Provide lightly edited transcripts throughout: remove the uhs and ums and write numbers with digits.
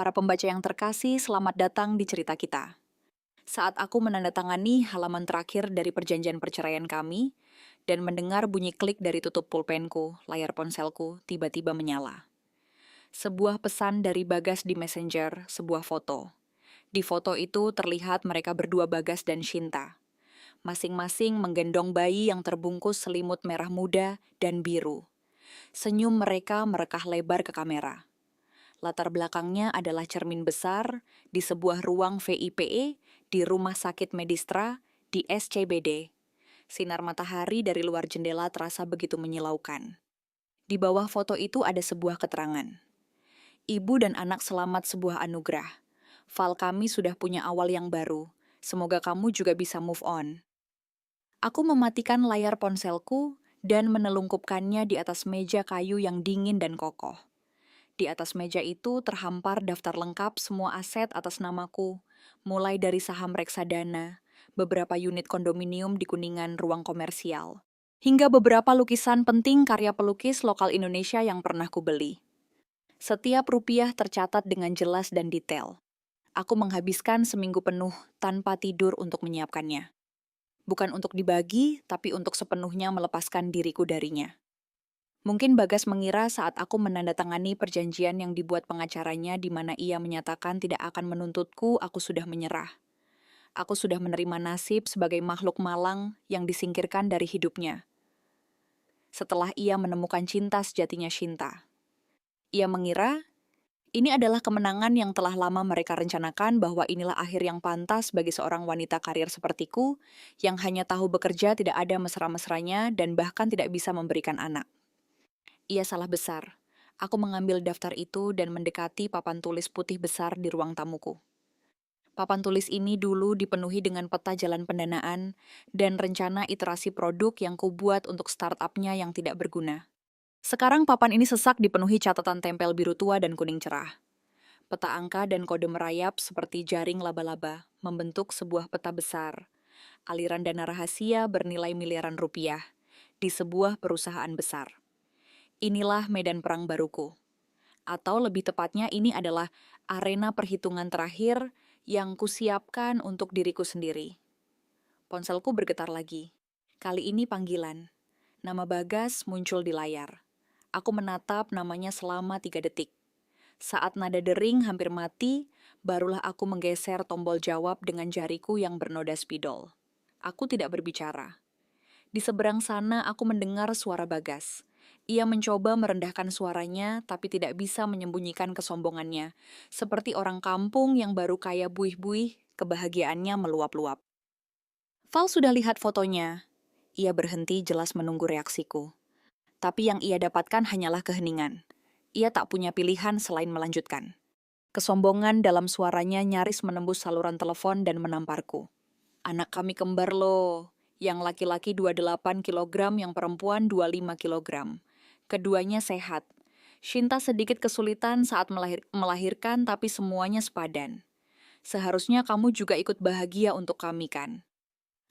Para pembaca yang terkasih, selamat datang di cerita kita. Saat aku menandatangani halaman terakhir dari perjanjian perceraian kami, dan mendengar bunyi klik dari tutup pulpenku, layar ponselku tiba-tiba menyala. Sebuah pesan dari Bagas di Messenger, sebuah foto. Di foto itu terlihat mereka berdua, Bagas dan Shinta. Masing-masing menggendong bayi yang terbungkus selimut merah muda dan biru. Senyum mereka merekah lebar ke kamera. Latar belakangnya adalah cermin besar di sebuah ruang VIPE di Rumah Sakit Medistra di SCBD. Sinar matahari dari luar jendela terasa begitu menyilaukan. Di bawah foto itu ada sebuah keterangan. Ibu dan anak selamat, sebuah anugerah. File kami sudah punya awal yang baru. Semoga kamu juga bisa move on. Aku mematikan layar ponselku dan menelungkupkannya di atas meja kayu yang dingin dan kokoh. Di atas meja itu terhampar daftar lengkap semua aset atas namaku, mulai dari saham reksadana, beberapa unit kondominium di Kuningan ruang komersial, hingga beberapa lukisan penting karya pelukis lokal Indonesia yang pernah kubeli. Setiap rupiah tercatat dengan jelas dan detail. Aku menghabiskan seminggu penuh tanpa tidur untuk menyiapkannya. Bukan untuk dibagi, tapi untuk sepenuhnya melepaskan diriku darinya. Mungkin Bagas mengira saat aku menandatangani perjanjian yang dibuat pengacaranya di mana ia menyatakan tidak akan menuntutku, aku sudah menyerah. Aku sudah menerima nasib sebagai makhluk malang yang disingkirkan dari hidupnya. Setelah ia menemukan cinta sejatinya, Shinta. Ia mengira ini adalah kemenangan yang telah lama mereka rencanakan, bahwa inilah akhir yang pantas bagi seorang wanita karir sepertiku yang hanya tahu bekerja, tidak ada mesra-mesranya, dan bahkan tidak bisa memberikan anak. Ia salah besar. Aku mengambil daftar itu dan mendekati papan tulis putih besar di ruang tamuku. Papan tulis ini dulu dipenuhi dengan peta jalan pendanaan dan rencana iterasi produk yang kubuat untuk startupnya yang tidak berguna. Sekarang papan ini sesak dipenuhi catatan tempel biru tua dan kuning cerah. Peta angka dan kode merayap seperti jaring laba-laba, membentuk sebuah peta besar. Aliran dana rahasia bernilai miliaran rupiah di sebuah perusahaan besar. Inilah medan perang baruku. Atau lebih tepatnya, ini adalah arena perhitungan terakhir yang kusiapkan untuk diriku sendiri. Ponselku bergetar lagi. Kali ini panggilan. Nama Bagas muncul di layar. Aku menatap namanya selama 3 detik. Saat nada dering hampir mati, barulah aku menggeser tombol jawab dengan jariku yang bernoda spidol. Aku tidak berbicara. Di seberang sana aku mendengar suara Bagas. Ia mencoba merendahkan suaranya, tapi tidak bisa menyembunyikan kesombongannya. Seperti orang kampung yang baru kaya buih-buih, kebahagiaannya meluap-luap. Val sudah lihat fotonya. Ia berhenti, jelas menunggu reaksiku. Tapi yang ia dapatkan hanyalah keheningan. Ia tak punya pilihan selain melanjutkan. Kesombongan dalam suaranya nyaris menembus saluran telepon dan menamparku. Anak kami kembar loh. Yang laki-laki 28 kilogram, yang perempuan 25 kilogram. Keduanya sehat. Shinta sedikit kesulitan saat melahirkan, tapi semuanya sepadan. Seharusnya kamu juga ikut bahagia untuk kami, kan?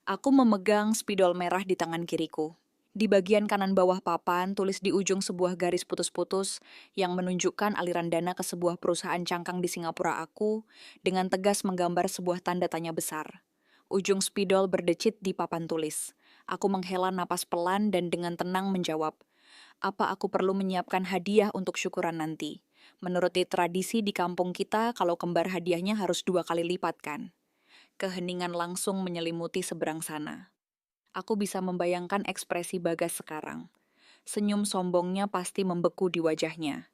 Aku memegang spidol merah di tangan kiriku. Di bagian kanan bawah papan, tulis di ujung sebuah garis putus-putus yang menunjukkan aliran dana ke sebuah perusahaan cangkang di Singapura. Aku dengan tegas menggambar sebuah tanda tanya besar. Ujung spidol berdecit di papan tulis. Aku menghela napas pelan dan dengan tenang menjawab, apa aku perlu menyiapkan hadiah untuk syukuran nanti? Menurut tradisi di kampung kita, kalau kembar hadiahnya harus 2 kali lipat, kan? Keheningan langsung menyelimuti seberang sana. Aku bisa membayangkan ekspresi Bagas sekarang. Senyum sombongnya pasti membeku di wajahnya.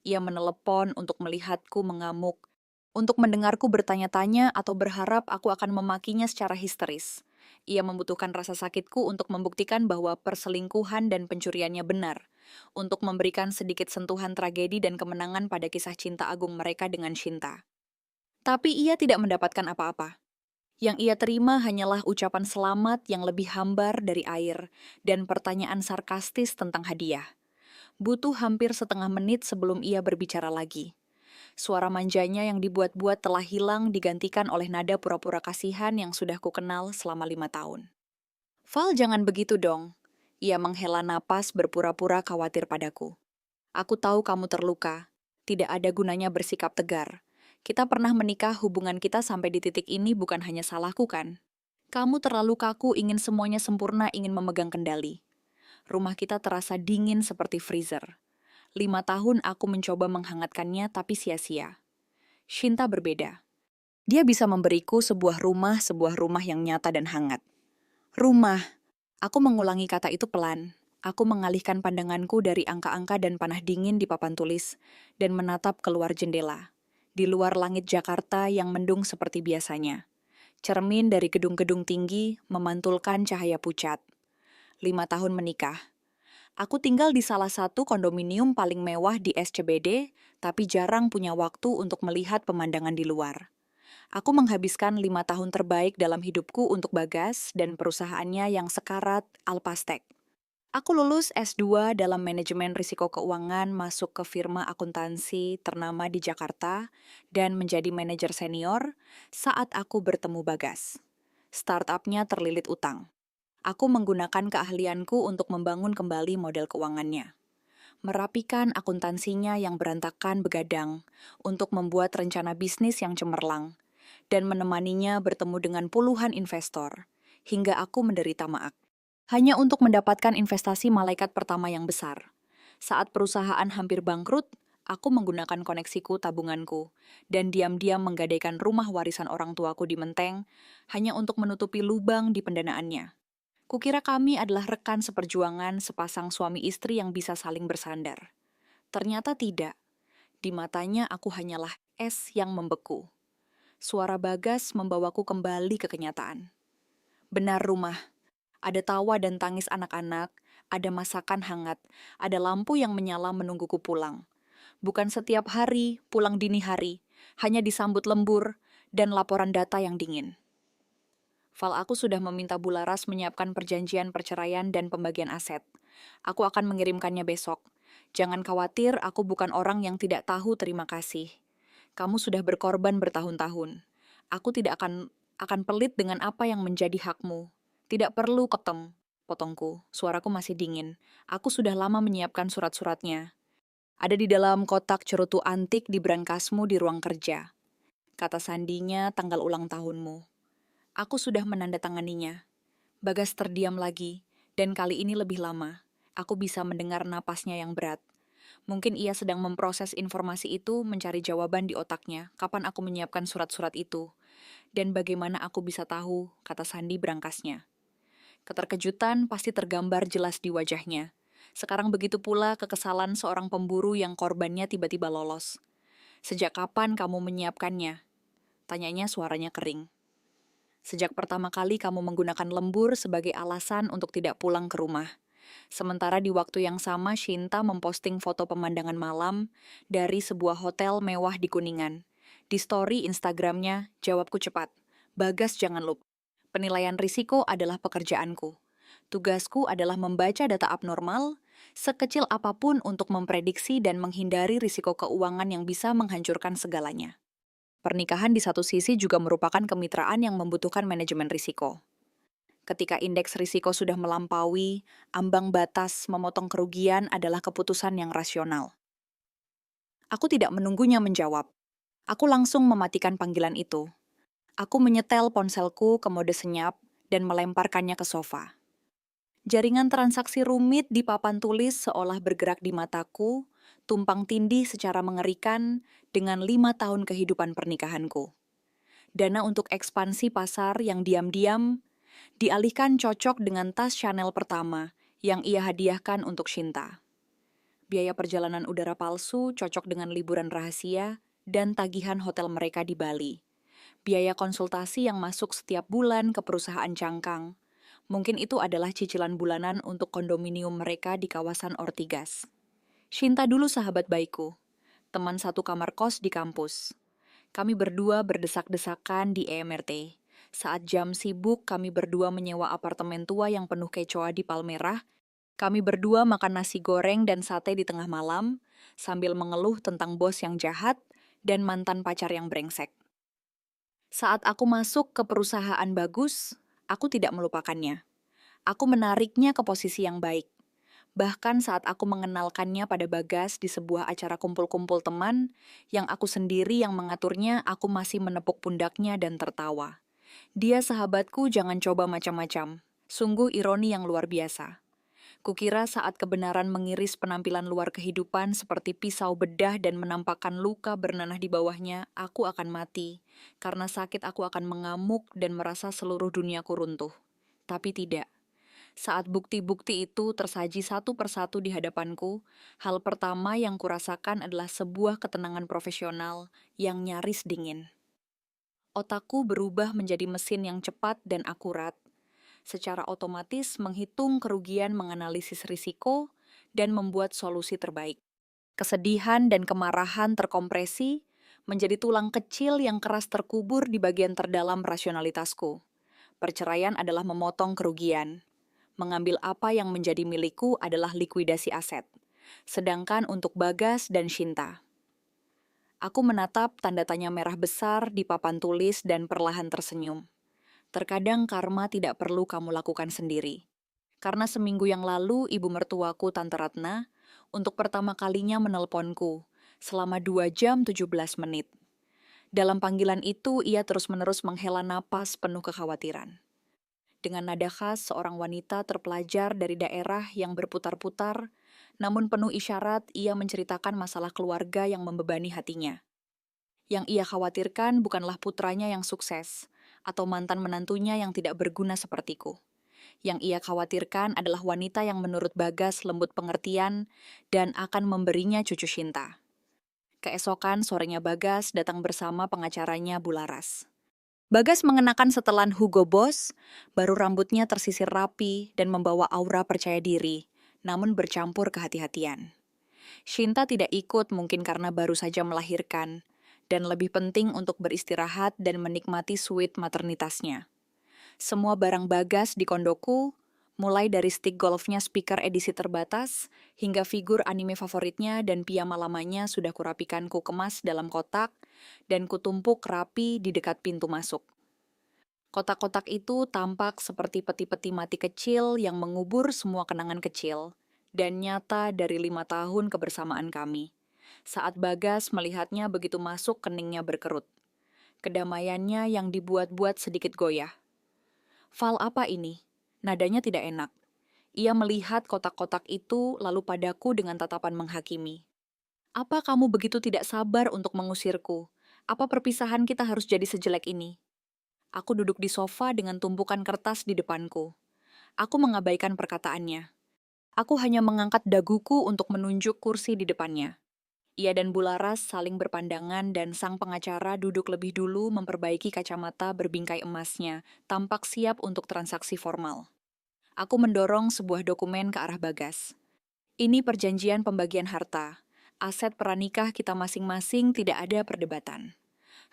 Ia menelepon untuk melihatku mengamuk, untuk mendengarku bertanya-tanya atau berharap aku akan memakinya secara histeris. Ia membutuhkan rasa sakitku untuk membuktikan bahwa perselingkuhan dan pencuriannya benar, untuk memberikan sedikit sentuhan tragedi dan kemenangan pada kisah cinta agung mereka dengan Shinta. Tapi ia tidak mendapatkan apa-apa. Yang ia terima hanyalah ucapan selamat yang lebih hambar dari air dan pertanyaan sarkastis tentang hadiah. Butuh hampir setengah menit sebelum ia berbicara lagi. Suara manjanya yang dibuat-buat telah hilang, digantikan oleh nada pura-pura kasihan yang sudah kukenal selama 5 tahun. Val, jangan begitu dong. Ia menghela napas berpura-pura khawatir padaku. Aku tahu kamu terluka. Tidak ada gunanya bersikap tegar. Kita pernah menikah, hubungan kita sampai di titik ini bukan hanya salahku kan? Kamu terlalu kaku, ingin semuanya sempurna, ingin memegang kendali. Rumah kita terasa dingin seperti freezer. 5 tahun aku mencoba menghangatkannya tapi sia-sia. Shinta berbeda. Dia bisa memberiku sebuah rumah yang nyata dan hangat. Rumah. Aku mengulangi kata itu pelan. Aku mengalihkan pandanganku dari angka-angka dan panah dingin di papan tulis dan menatap keluar jendela. Di luar langit Jakarta yang mendung seperti biasanya. Cermin dari gedung-gedung tinggi memantulkan cahaya pucat. 5 tahun menikah. Aku tinggal di salah satu kondominium paling mewah di SCBD, tapi jarang punya waktu untuk melihat pemandangan di luar. Aku menghabiskan 5 tahun terbaik dalam hidupku untuk Bagas dan perusahaannya yang sekarat Alpastek. Aku lulus S2 dalam manajemen risiko keuangan, masuk ke firma akuntansi ternama di Jakarta, dan menjadi manajer senior saat aku bertemu Bagas. Startupnya terlilit utang. Aku menggunakan keahlianku untuk membangun kembali model keuangannya. Merapikan akuntansinya yang berantakan begadang untuk membuat rencana bisnis yang cemerlang, dan menemaninya bertemu dengan puluhan investor, hingga aku menderita maak. Hanya untuk mendapatkan investasi malaikat pertama yang besar. Saat perusahaan hampir bangkrut, aku menggunakan koneksiku tabunganku, dan diam-diam menggadaikan rumah warisan orang tuaku di Menteng, hanya untuk menutupi lubang di pendanaannya. Kukira kami adalah rekan seperjuangan sepasang suami istri yang bisa saling bersandar. Ternyata tidak. Di matanya aku hanyalah es yang membeku. Suara Bagas membawaku kembali ke kenyataan. Benar rumah. Ada tawa dan tangis anak-anak, ada masakan hangat, ada lampu yang menyala menungguku pulang. Bukan setiap hari, pulang dini hari, hanya disambut lembur dan laporan data yang dingin. Val, aku sudah meminta Bularas menyiapkan perjanjian perceraian dan pembagian aset. Aku akan mengirimkannya besok. Jangan khawatir, aku bukan orang yang tidak tahu terima kasih. Kamu sudah berkorban bertahun-tahun. Aku tidak akan pelit dengan apa yang menjadi hakmu. Tidak perlu ketem, potongku. Suaraku masih dingin. Aku sudah lama menyiapkan surat-suratnya. Ada di dalam kotak cerutu antik di brankasmu di ruang kerja. Kata sandinya tanggal ulang tahunmu. Aku sudah menandatanganinya. Bagas terdiam lagi, dan kali ini lebih lama. Aku bisa mendengar napasnya yang berat. Mungkin ia sedang memproses informasi itu, mencari jawaban di otaknya, kapan aku menyiapkan surat-surat itu. Dan bagaimana aku bisa tahu, kata Sandi berangkasnya. Keterkejutan pasti tergambar jelas di wajahnya. Sekarang begitu pula kekesalan seorang pemburu yang korbannya tiba-tiba lolos. Sejak kapan kamu menyiapkannya? Tanyanya suaranya kering. Sejak pertama kali kamu menggunakan lembur sebagai alasan untuk tidak pulang ke rumah. Sementara di waktu yang sama Shinta memposting foto pemandangan malam dari sebuah hotel mewah di Kuningan. Di story Instagramnya, jawabku cepat. Bagas jangan lupa. Penilaian risiko adalah pekerjaanku. Tugasku adalah membaca data abnormal, sekecil apapun untuk memprediksi dan menghindari risiko keuangan yang bisa menghancurkan segalanya. Pernikahan di satu sisi juga merupakan kemitraan yang membutuhkan manajemen risiko. Ketika indeks risiko sudah melampaui, ambang batas memotong kerugian adalah keputusan yang rasional. Aku tidak menunggunya menjawab. Aku langsung mematikan panggilan itu. Aku menyetel ponselku ke mode senyap dan melemparkannya ke sofa. Jaringan transaksi rumit di papan tulis seolah bergerak di mataku, tumpang tindih secara mengerikan dengan 5 tahun kehidupan pernikahanku. Dana untuk ekspansi pasar yang diam-diam dialihkan cocok dengan tas Chanel pertama yang ia hadiahkan untuk Shinta. Biaya perjalanan udara palsu cocok dengan liburan rahasia dan tagihan hotel mereka di Bali. Biaya konsultasi yang masuk setiap bulan ke perusahaan cangkang. Mungkin itu adalah cicilan bulanan untuk kondominium mereka di kawasan Ortigas. Shinta dulu sahabat baikku, teman satu kamar kos di kampus. Kami berdua berdesak-desakan di EMRT. Saat jam sibuk, kami berdua menyewa apartemen tua yang penuh kecoa di Palmerah. Kami berdua makan nasi goreng dan sate di tengah malam, sambil mengeluh tentang bos yang jahat dan mantan pacar yang brengsek. Saat aku masuk ke perusahaan bagus, aku tidak melupakannya. Aku menariknya ke posisi yang baik. Bahkan saat aku mengenalkannya pada Bagas di sebuah acara kumpul-kumpul teman, yang aku sendiri yang mengaturnya, aku masih menepuk pundaknya dan tertawa. Dia sahabatku, jangan coba macam-macam. Sungguh ironi yang luar biasa. Kukira saat kebenaran mengiris penampilan luar kehidupan seperti pisau bedah dan menampakkan luka bernanah di bawahnya, aku akan mati. Karena sakit aku akan mengamuk dan merasa seluruh duniaku runtuh. Tapi tidak. Saat bukti-bukti itu tersaji satu persatu di hadapanku, hal pertama yang kurasakan adalah sebuah ketenangan profesional yang nyaris dingin. Otakku berubah menjadi mesin yang cepat dan akurat, secara otomatis menghitung kerugian, menganalisis risiko, dan membuat solusi terbaik. Kesedihan dan kemarahan terkompresi menjadi tulang kecil yang keras terkubur di bagian terdalam rasionalitasku. Perceraian adalah memotong kerugian. Mengambil apa yang menjadi milikku adalah likuidasi aset. Sedangkan untuk Bagas dan Shinta, aku menatap tanda tanya merah besar di papan tulis dan perlahan tersenyum. Terkadang karma tidak perlu kamu lakukan sendiri. Karena seminggu yang lalu ibu mertuaku Tante Ratna untuk pertama kalinya menelponku selama 2 jam 17 menit. Dalam panggilan itu ia terus-menerus menghela napas penuh kekhawatiran. Dengan nada khas, seorang wanita terpelajar dari daerah yang berputar-putar, namun penuh isyarat, ia menceritakan masalah keluarga yang membebani hatinya. Yang ia khawatirkan bukanlah putranya yang sukses, atau mantan menantunya yang tidak berguna sepertiku. Yang ia khawatirkan adalah wanita yang menurut Bagas lembut pengertian dan akan memberinya cucu Shinta. Keesokan sorenya Bagas datang bersama pengacaranya Bularas. Bagas mengenakan setelan Hugo Boss, baru rambutnya tersisir rapi dan membawa aura percaya diri, namun bercampur kehati-hatian. Shinta tidak ikut mungkin karena baru saja melahirkan, dan lebih penting untuk beristirahat dan menikmati suite maternitasnya. Semua barang Bagas di kondoku, mulai dari stick golfnya speaker edisi terbatas, hingga figur anime favoritnya dan piyama lamanya sudah kurapikan ku kemas dalam kotak, dan kutumpuk rapi di dekat pintu masuk. Kotak-kotak itu tampak seperti peti-peti mati kecil yang mengubur semua kenangan kecil, dan nyata dari 5 tahun kebersamaan kami. Saat Bagas melihatnya begitu masuk, keningnya berkerut. Kedamaiannya yang dibuat-buat sedikit goyah. Fal apa ini? Nadanya tidak enak. Ia melihat kotak-kotak itu lalu padaku dengan tatapan menghakimi. Apa kamu begitu tidak sabar untuk mengusirku? Apa perpisahan kita harus jadi sejelek ini? Aku duduk di sofa dengan tumpukan kertas di depanku. Aku mengabaikan perkataannya. Aku hanya mengangkat daguku untuk menunjuk kursi di depannya. Ia dan Bularas saling berpandangan dan sang pengacara duduk lebih dulu memperbaiki kacamata berbingkai emasnya, tampak siap untuk transaksi formal. Aku mendorong sebuah dokumen ke arah Bagas. Ini perjanjian pembagian harta. Aset pranikah kita masing-masing, tidak ada perdebatan.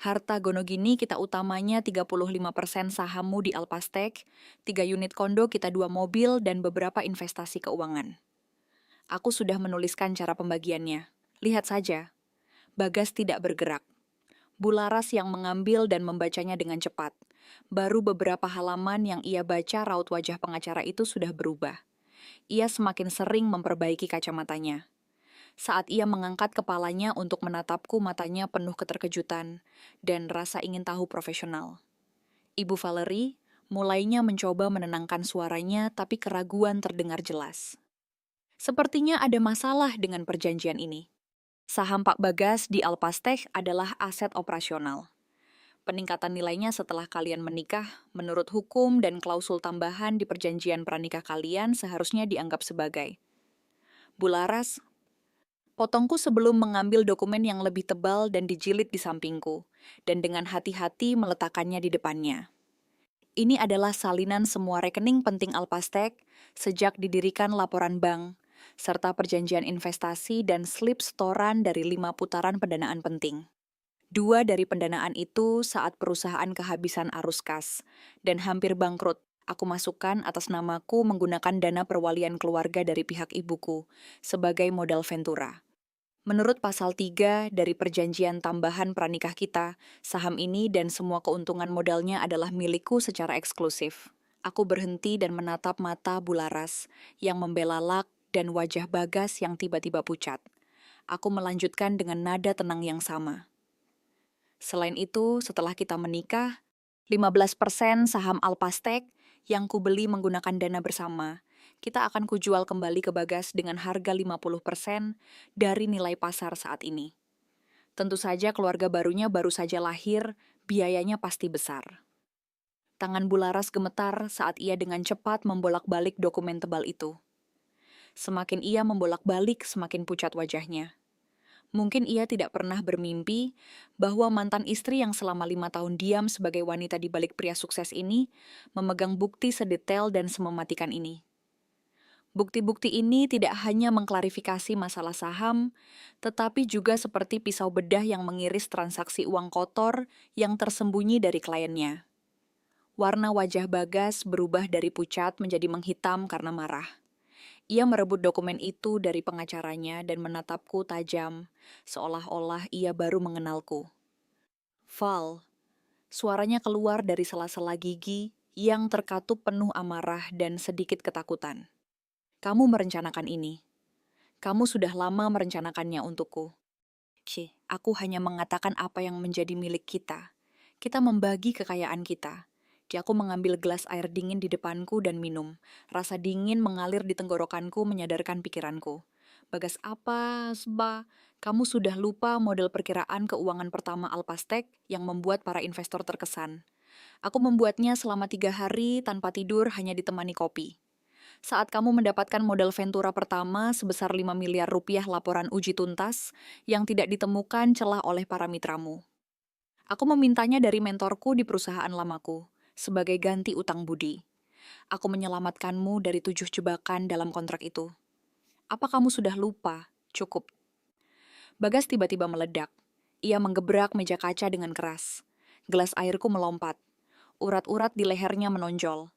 Harta Gonogini kita utamanya 35% sahammu di Alpastek, 3 unit kondo kita 2 mobil, dan beberapa investasi keuangan. Aku sudah menuliskan cara pembagiannya. Lihat saja. Bagas tidak bergerak. Bularas yang mengambil dan membacanya dengan cepat. Baru beberapa halaman yang ia baca, raut wajah pengacara itu sudah berubah. Ia semakin sering memperbaiki kacamatanya. Saat ia mengangkat kepalanya untuk menatapku, matanya penuh keterkejutan dan rasa ingin tahu profesional. Ibu Valerie mulainya mencoba menenangkan suaranya, tapi keraguan terdengar jelas. Sepertinya ada masalah dengan perjanjian ini. Saham Pak Bagas di Alpastek adalah aset operasional. Peningkatan nilainya setelah kalian menikah, menurut hukum dan klausul tambahan di perjanjian pranikah kalian seharusnya dianggap sebagai. Bularas, potongku sebelum mengambil dokumen yang lebih tebal dan dijilid di sampingku, dan dengan hati-hati meletakkannya di depannya. Ini adalah salinan semua rekening penting Alpastek sejak didirikan laporan bank, serta perjanjian investasi dan slip setoran dari 5 putaran pendanaan penting. 2 dari pendanaan itu saat perusahaan kehabisan arus kas dan hampir bangkrut. Aku masukkan atas namaku menggunakan dana perwalian keluarga dari pihak ibuku sebagai modal Ventura. Menurut pasal 3 dari perjanjian tambahan pranikah kita, saham ini dan semua keuntungan modalnya adalah milikku secara eksklusif. Aku berhenti dan menatap mata Bularas yang membelalak dan wajah Bagas yang tiba-tiba pucat. Aku melanjutkan dengan nada tenang yang sama. Selain itu, setelah kita menikah, 15% saham Alpastek yang kubeli menggunakan dana bersama, kita akan kujual kembali ke Bagas dengan harga 50% dari nilai pasar saat ini. Tentu saja keluarga barunya baru saja lahir, biayanya pasti besar. Tangan Bularas gemetar saat ia dengan cepat membolak-balik dokumen tebal itu. Semakin ia membolak-balik, semakin pucat wajahnya. Mungkin ia tidak pernah bermimpi bahwa mantan istri yang selama 5 tahun diam sebagai wanita di balik pria sukses ini memegang bukti sedetail dan semematikan ini. Bukti-bukti ini tidak hanya mengklarifikasi masalah saham, tetapi juga seperti pisau bedah yang mengiris transaksi uang kotor yang tersembunyi dari kliennya. Warna wajah Bagas berubah dari pucat menjadi menghitam karena marah. Ia merebut dokumen itu dari pengacaranya dan menatapku tajam, seolah-olah ia baru mengenalku. Val, suaranya keluar dari sela-sela gigi yang terkatup penuh amarah dan sedikit ketakutan. Kamu merencanakan ini. Kamu sudah lama merencanakannya untukku. Aku hanya mengatakan apa yang menjadi milik kita. Kita membagi kekayaan kita. Aku mengambil gelas air dingin di depanku dan minum. Rasa dingin mengalir di tenggorokanku menyadarkan pikiranku. Bagas apa, Sba? Kamu sudah lupa model perkiraan keuangan pertama Alpastek yang membuat para investor terkesan. Aku membuatnya selama 3 hari tanpa tidur hanya ditemani kopi. Saat kamu mendapatkan modal Ventura pertama sebesar 5 miliar rupiah laporan uji tuntas yang tidak ditemukan celah oleh para mitramu. Aku memintanya dari mentorku di perusahaan lamaku, sebagai ganti utang budi. Aku menyelamatkanmu dari 7 jebakan dalam kontrak itu. Apa kamu sudah lupa? Cukup. Bagas tiba-tiba meledak. Ia menggebrak meja kaca dengan keras. Gelas airku melompat. Urat-urat di lehernya menonjol.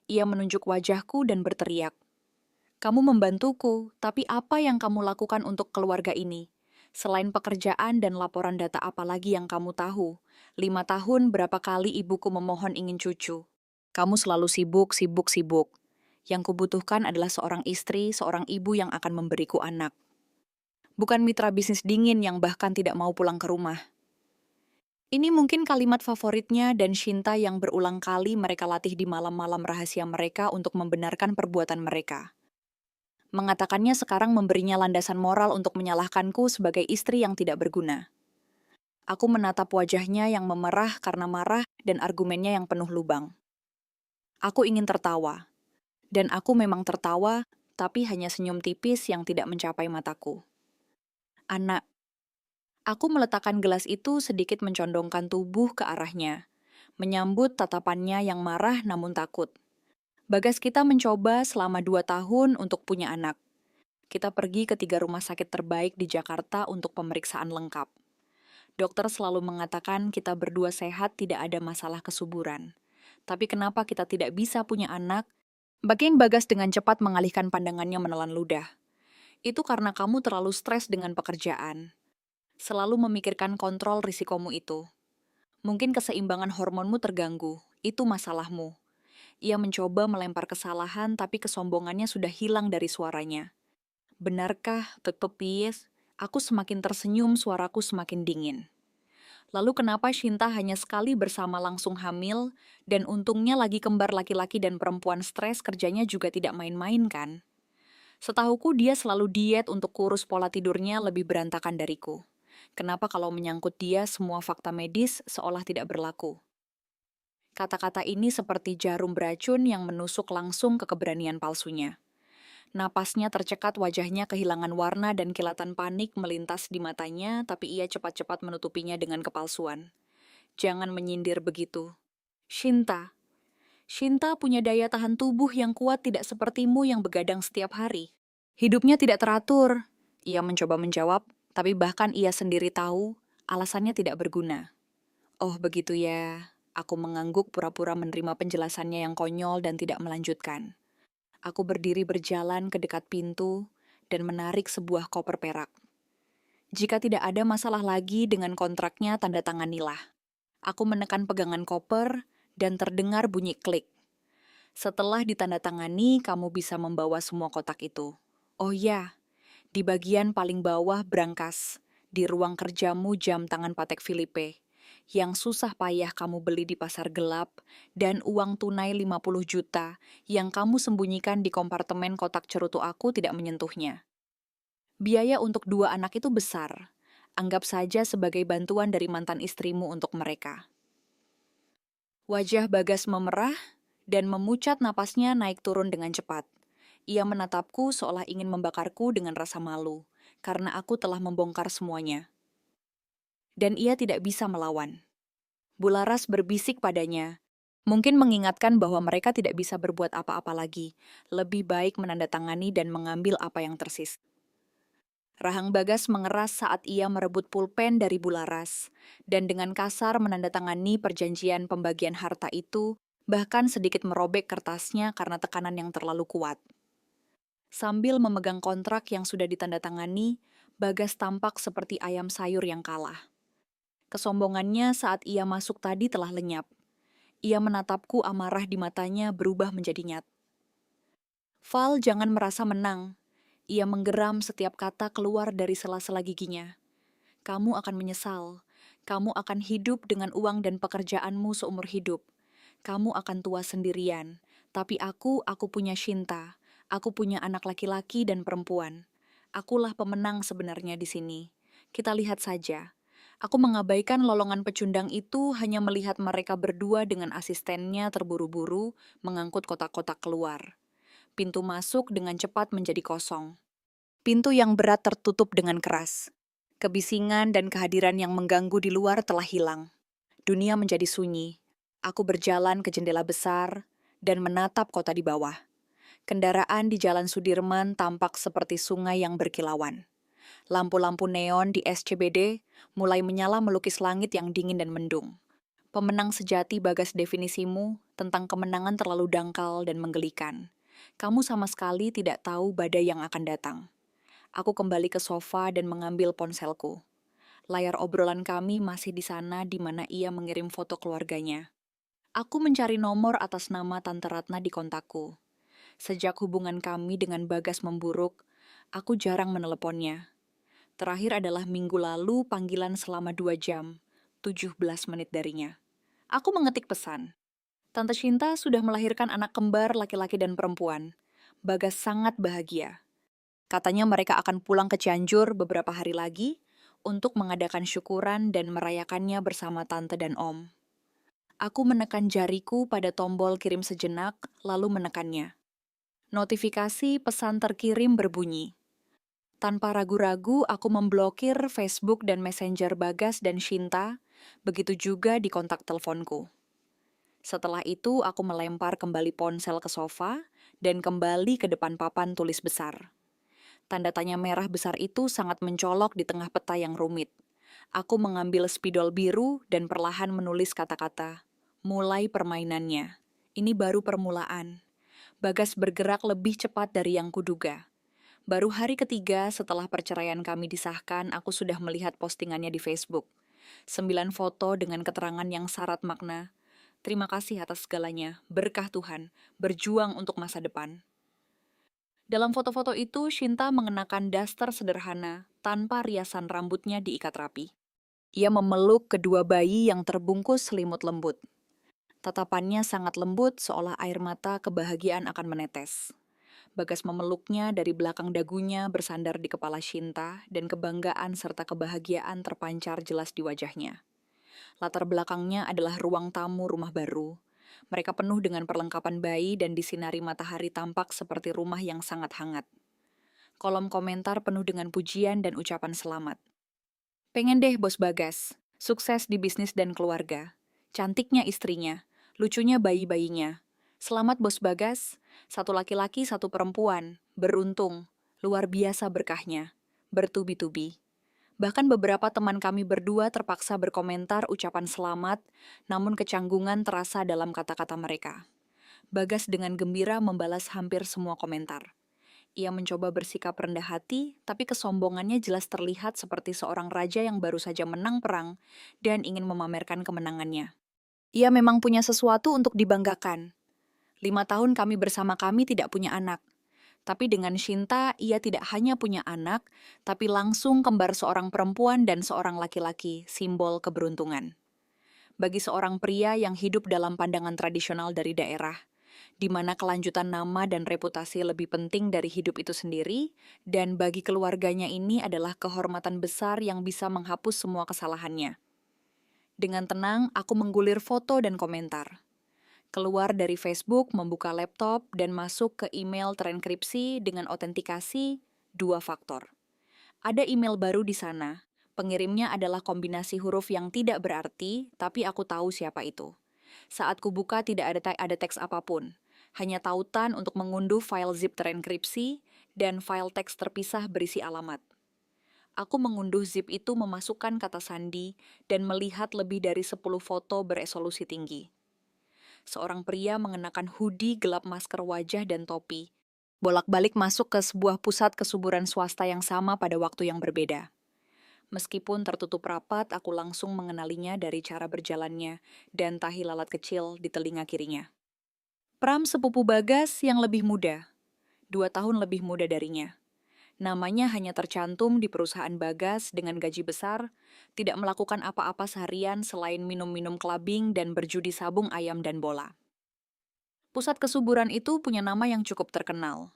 Ia menunjuk wajahku dan berteriak. Kamu membantuku, tapi apa yang kamu lakukan untuk keluarga ini? Selain pekerjaan dan laporan data apalagi yang kamu tahu? 5 tahun berapa kali ibuku memohon ingin cucu? Kamu selalu sibuk, sibuk, sibuk. Yang kubutuhkan adalah seorang istri, seorang ibu yang akan memberiku anak. Bukan mitra bisnis dingin yang bahkan tidak mau pulang ke rumah. Ini mungkin kalimat favoritnya dan Shinta yang berulang kali mereka latih di malam-malam rahasia mereka untuk membenarkan perbuatan mereka. Mengatakannya sekarang memberinya landasan moral untuk menyalahkanku sebagai istri yang tidak berguna. Aku menatap wajahnya yang memerah karena marah dan argumennya yang penuh lubang. Aku ingin tertawa. Dan aku memang tertawa, tapi hanya senyum tipis yang tidak mencapai mataku. Anak. Aku meletakkan gelas itu sedikit mencondongkan tubuh ke arahnya, menyambut tatapannya yang marah namun takut. Bagas kita mencoba selama 2 tahun untuk punya anak. Kita pergi ke 3 rumah sakit terbaik di Jakarta untuk pemeriksaan lengkap. Dokter selalu mengatakan kita berdua sehat, tidak ada masalah kesuburan. Tapi kenapa kita tidak bisa punya anak? Bagian Bagas dengan cepat mengalihkan pandangannya menelan ludah. Itu karena kamu terlalu stres dengan pekerjaan. Selalu memikirkan kontrol risikomu itu. Mungkin keseimbangan hormonmu terganggu, itu masalahmu. Ia mencoba melempar kesalahan tapi kesombongannya sudah hilang dari suaranya. Benarkah, Pepepis? Aku semakin tersenyum, suaraku semakin dingin. Lalu kenapa Shinta hanya sekali bersama langsung hamil, dan untungnya lagi kembar laki-laki dan perempuan stres kerjanya juga tidak main-main kan? Setahuku dia selalu diet untuk kurus pola tidurnya lebih berantakan dariku. Kenapa kalau menyangkut dia semua fakta medis seolah tidak berlaku? Kata-kata ini seperti jarum beracun yang menusuk langsung ke keberanian palsunya. Napasnya tercekat, wajahnya kehilangan warna dan kilatan panik melintas di matanya, tapi ia cepat-cepat menutupinya dengan kepalsuan. Jangan menyindir begitu. Shinta. Shinta punya daya tahan tubuh yang kuat tidak sepertimu yang begadang setiap hari. Hidupnya tidak teratur. Ia mencoba menjawab, tapi bahkan ia sendiri tahu alasannya tidak berguna. Oh begitu ya, aku mengangguk pura-pura menerima penjelasannya yang konyol dan tidak melanjutkan. Aku berdiri berjalan ke dekat pintu dan menarik sebuah koper perak. Jika tidak ada masalah lagi dengan kontraknya, tanda tanganilah. Aku menekan pegangan koper dan terdengar bunyi klik. Setelah ditandatangani, kamu bisa membawa semua kotak itu. Oh ya, di bagian paling bawah brankas, di ruang kerjamu jam tangan Patek Philippe, yang susah payah kamu beli di pasar gelap, dan uang tunai 50 juta yang kamu sembunyikan di kompartemen kotak cerutu aku tidak menyentuhnya. Biaya untuk dua anak itu besar. Anggap saja sebagai bantuan dari mantan istrimu untuk mereka. Wajah Bagas memerah dan memucat napasnya naik turun dengan cepat. Ia menatapku seolah ingin membakarku dengan rasa malu, karena aku telah membongkar semuanya. Dan ia tidak bisa melawan. Bularas berbisik padanya, mungkin mengingatkan bahwa mereka tidak bisa berbuat apa-apa lagi, lebih baik menandatangani dan mengambil apa yang tersisa. Rahang Bagas mengeras saat ia merebut pulpen dari Bularas, dan dengan kasar menandatangani perjanjian pembagian harta itu, bahkan sedikit merobek kertasnya karena tekanan yang terlalu kuat. Sambil memegang kontrak yang sudah ditandatangani, Bagas tampak seperti ayam sayur yang kalah. Kesombongannya saat ia masuk tadi telah lenyap. Ia menatapku, amarah di matanya berubah menjadi nyat. Val, jangan merasa menang. Ia menggeram setiap kata keluar dari sela-sela giginya. Kamu akan menyesal. Kamu akan hidup dengan uang dan pekerjaanmu seumur hidup. Kamu akan tua sendirian. Tapi aku punya Shinta. Aku punya anak laki-laki dan perempuan. Akulah pemenang sebenarnya di sini. Kita lihat saja. Aku mengabaikan lolongan pecundang itu hanya melihat mereka berdua dengan asistennya terburu-buru mengangkut kotak-kotak keluar. Pintu masuk dengan cepat menjadi kosong. Pintu yang berat tertutup dengan keras. Kebisingan dan kehadiran yang mengganggu di luar telah hilang. Dunia menjadi sunyi. Aku berjalan ke jendela besar dan menatap kota di bawah. Kendaraan di Jalan Sudirman tampak seperti sungai yang berkilauan. Lampu-lampu neon di SCBD mulai menyala melukis langit yang dingin dan mendung. Pemenang sejati Bagas, definisimu tentang kemenangan terlalu dangkal dan menggelikan. Kamu sama sekali tidak tahu badai yang akan datang. Aku kembali ke sofa dan mengambil ponselku. Layar obrolan kami masih di sana di mana ia mengirim foto keluarganya. Aku mencari nomor atas nama Tante Ratna di kontakku. Sejak hubungan kami dengan Bagas memburuk, aku jarang meneleponnya. Terakhir adalah minggu lalu panggilan selama 2 jam, 17 menit darinya. Aku mengetik pesan. Tante Shinta sudah melahirkan anak kembar laki-laki dan perempuan. Bagas sangat bahagia. Katanya mereka akan pulang ke Cianjur beberapa hari lagi untuk mengadakan syukuran dan merayakannya bersama tante dan om. Aku menekan jariku pada tombol kirim sejenak, lalu menekannya. Notifikasi pesan terkirim berbunyi. Tanpa ragu-ragu, aku memblokir Facebook dan Messenger Bagas dan Shinta, begitu juga di kontak teleponku. Setelah itu, aku melempar kembali ponsel ke sofa dan kembali ke depan papan tulis besar. Tanda tanya merah besar itu sangat mencolok di tengah peta yang rumit. Aku mengambil spidol biru dan perlahan menulis kata-kata. Mulai permainannya. Ini baru permulaan. Bagas bergerak lebih cepat dari yang kuduga. Baru hari ketiga setelah perceraian kami disahkan, aku sudah melihat postingannya di Facebook. 9 foto dengan keterangan yang syarat makna. Terima kasih atas segalanya, berkah Tuhan, berjuang untuk masa depan. Dalam foto-foto itu, Shinta mengenakan daster sederhana, tanpa riasan rambutnya diikat rapi. Ia memeluk kedua bayi yang terbungkus selimut lembut. Tatapannya sangat lembut, seolah air mata kebahagiaan akan menetes. Bagas memeluknya dari belakang dagunya bersandar di kepala Shinta, dan kebanggaan serta kebahagiaan terpancar jelas di wajahnya. Latar belakangnya adalah ruang tamu rumah baru. Mereka penuh dengan perlengkapan bayi dan disinari matahari tampak seperti rumah yang sangat hangat. Kolom komentar penuh dengan pujian dan ucapan selamat. Pengen deh bos Bagas, sukses di bisnis dan keluarga. Cantiknya istrinya, lucunya bayi-bayinya. Selamat bos Bagas, satu laki-laki satu perempuan, beruntung, luar biasa berkahnya, bertubi-tubi. Bahkan beberapa teman kami berdua terpaksa berkomentar ucapan selamat, namun kecanggungan terasa dalam kata-kata mereka. Bagas dengan gembira membalas hampir semua komentar. Ia mencoba bersikap rendah hati, tapi kesombongannya jelas terlihat seperti seorang raja yang baru saja menang perang dan ingin memamerkan kemenangannya. Ia memang punya sesuatu untuk dibanggakan. 5 tahun kami bersama kami tidak punya anak. Tapi dengan Shinta, ia tidak hanya punya anak, tapi langsung kembar seorang perempuan dan seorang laki-laki, simbol keberuntungan. Bagi seorang pria yang hidup dalam pandangan tradisional dari daerah, di mana kelanjutan nama dan reputasi lebih penting dari hidup itu sendiri, dan bagi keluarganya ini adalah kehormatan besar yang bisa menghapus semua kesalahannya. Dengan tenang, aku menggulir foto dan komentar. Keluar dari Facebook, membuka laptop, dan masuk ke email terenkripsi dengan autentikasi 2 faktor. Ada email baru di sana. Pengirimnya adalah kombinasi huruf yang tidak berarti, tapi aku tahu siapa itu. Saat kubuka tidak ada teks apapun. Hanya tautan untuk mengunduh file zip terenkripsi dan file teks terpisah berisi alamat. Aku mengunduh zip itu memasukkan kata sandi dan melihat lebih dari 10 foto beresolusi tinggi. Seorang pria mengenakan hoodie gelap, masker wajah, dan topi. Bolak-balik masuk ke sebuah pusat kesuburan swasta yang sama pada waktu yang berbeda. Meskipun tertutup rapat, aku langsung mengenalinya dari cara berjalannya dan tahi lalat kecil di telinga kirinya. Pram sepupu Bagas yang lebih muda, 2 tahun lebih muda darinya. Namanya hanya tercantum di perusahaan Bagas dengan gaji besar, tidak melakukan apa-apa seharian selain minum-minum kelabing dan berjudi sabung ayam dan bola. Pusat kesuburan itu punya nama yang cukup terkenal,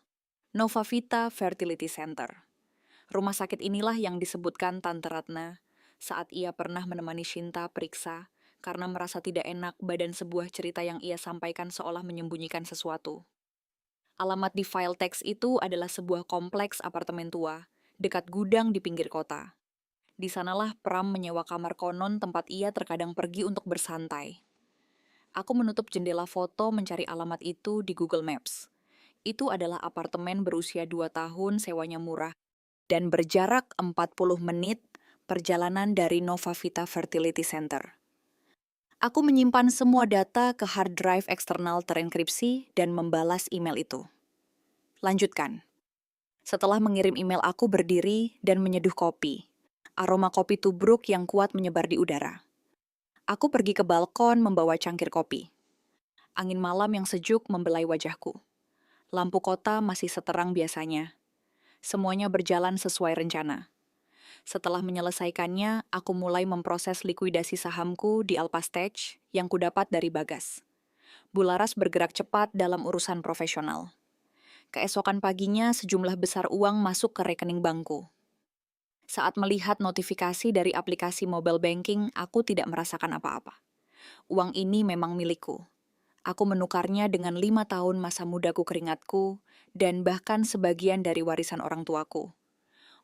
Nova Vita Fertility Center. Rumah sakit inilah yang disebutkan Tante Ratna saat ia pernah menemani Shinta periksa karena merasa tidak enak badan sebuah cerita yang ia sampaikan seolah menyembunyikan sesuatu. Alamat di file teks itu adalah sebuah kompleks apartemen tua, dekat gudang di pinggir kota. Di sanalah Pram menyewa kamar konon tempat ia terkadang pergi untuk bersantai. Aku menutup jendela foto mencari alamat itu di Google Maps. Itu adalah apartemen berusia 2 tahun, sewanya murah, dan berjarak 40 menit perjalanan dari Nova Vita Fertility Center. Aku menyimpan semua data ke hard drive eksternal terenkripsi dan membalas email itu. Lanjutkan. Setelah mengirim email, aku berdiri dan menyeduh kopi. Aroma kopi tubruk yang kuat menyebar di udara. Aku pergi ke balkon membawa cangkir kopi. Angin malam yang sejuk membelai wajahku. Lampu kota masih seterang biasanya. Semuanya berjalan sesuai rencana. Setelah menyelesaikannya, aku mulai memproses likuidasi sahamku di Alpastage yang kudapat dari Bagas. Bularas bergerak cepat dalam urusan profesional. Keesokan paginya, sejumlah besar uang masuk ke rekening bankku. Saat melihat notifikasi dari aplikasi mobile banking, aku tidak merasakan apa-apa. Uang ini memang milikku. Aku menukarnya dengan 5 tahun masa mudaku, keringatku, dan bahkan sebagian dari warisan orang tuaku.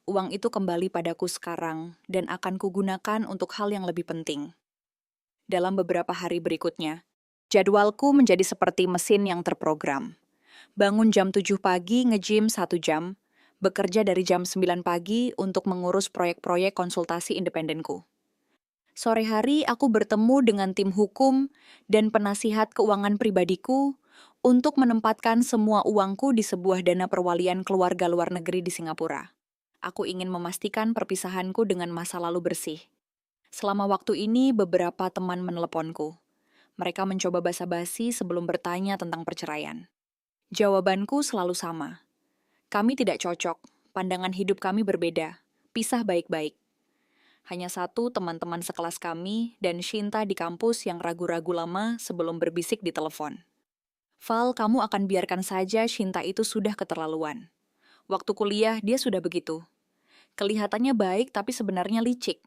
Uang itu kembali padaku sekarang dan akan kugunakan untuk hal yang lebih penting. Dalam beberapa hari berikutnya, jadwalku menjadi seperti mesin yang terprogram. Bangun jam 7 pagi, nge-gym 1 jam, bekerja dari jam 9 pagi untuk mengurus proyek-proyek konsultasi independenku. Sore hari aku bertemu dengan tim hukum dan penasihat keuangan pribadiku untuk menempatkan semua uangku di sebuah dana perwalian keluarga luar negeri di Singapura. Aku ingin memastikan perpisahanku dengan masa lalu bersih. Selama waktu ini beberapa teman meneleponku. Mereka mencoba basa-basi sebelum bertanya tentang perceraian. Jawabanku selalu sama. Kami tidak cocok, pandangan hidup kami berbeda, pisah baik-baik. Hanya satu teman-teman sekelas kami dan Shinta di kampus yang ragu-ragu lama sebelum berbisik di telepon. Val, kamu akan biarkan saja Shinta itu sudah keterlaluan. Waktu kuliah dia sudah begitu. Kelihatannya baik tapi sebenarnya licik.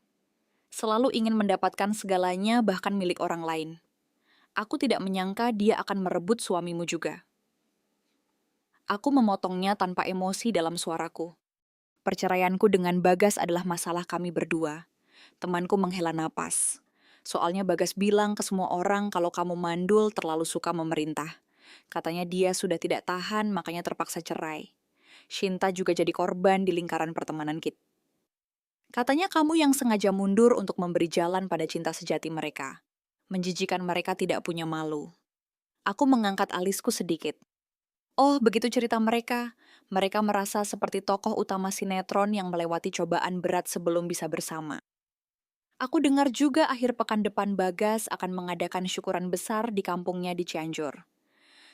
Selalu ingin mendapatkan segalanya bahkan milik orang lain. Aku tidak menyangka dia akan merebut suamimu juga. Aku memotongnya tanpa emosi dalam suaraku. Perceraianku dengan Bagas adalah masalah kami berdua. Temanku menghela napas. Soalnya Bagas bilang ke semua orang kalau kamu mandul terlalu suka memerintah. Katanya dia sudah tidak tahan makanya terpaksa cerai. Shinta juga jadi korban di lingkaran pertemanan kita. Katanya kamu yang sengaja mundur untuk memberi jalan pada cinta sejati mereka. Menjijikan mereka tidak punya malu. Aku mengangkat alisku sedikit. Oh, begitu cerita mereka. Mereka merasa seperti tokoh utama sinetron yang melewati cobaan berat sebelum bisa bersama. Aku dengar juga akhir pekan depan Bagas akan mengadakan syukuran besar di kampungnya di Cianjur.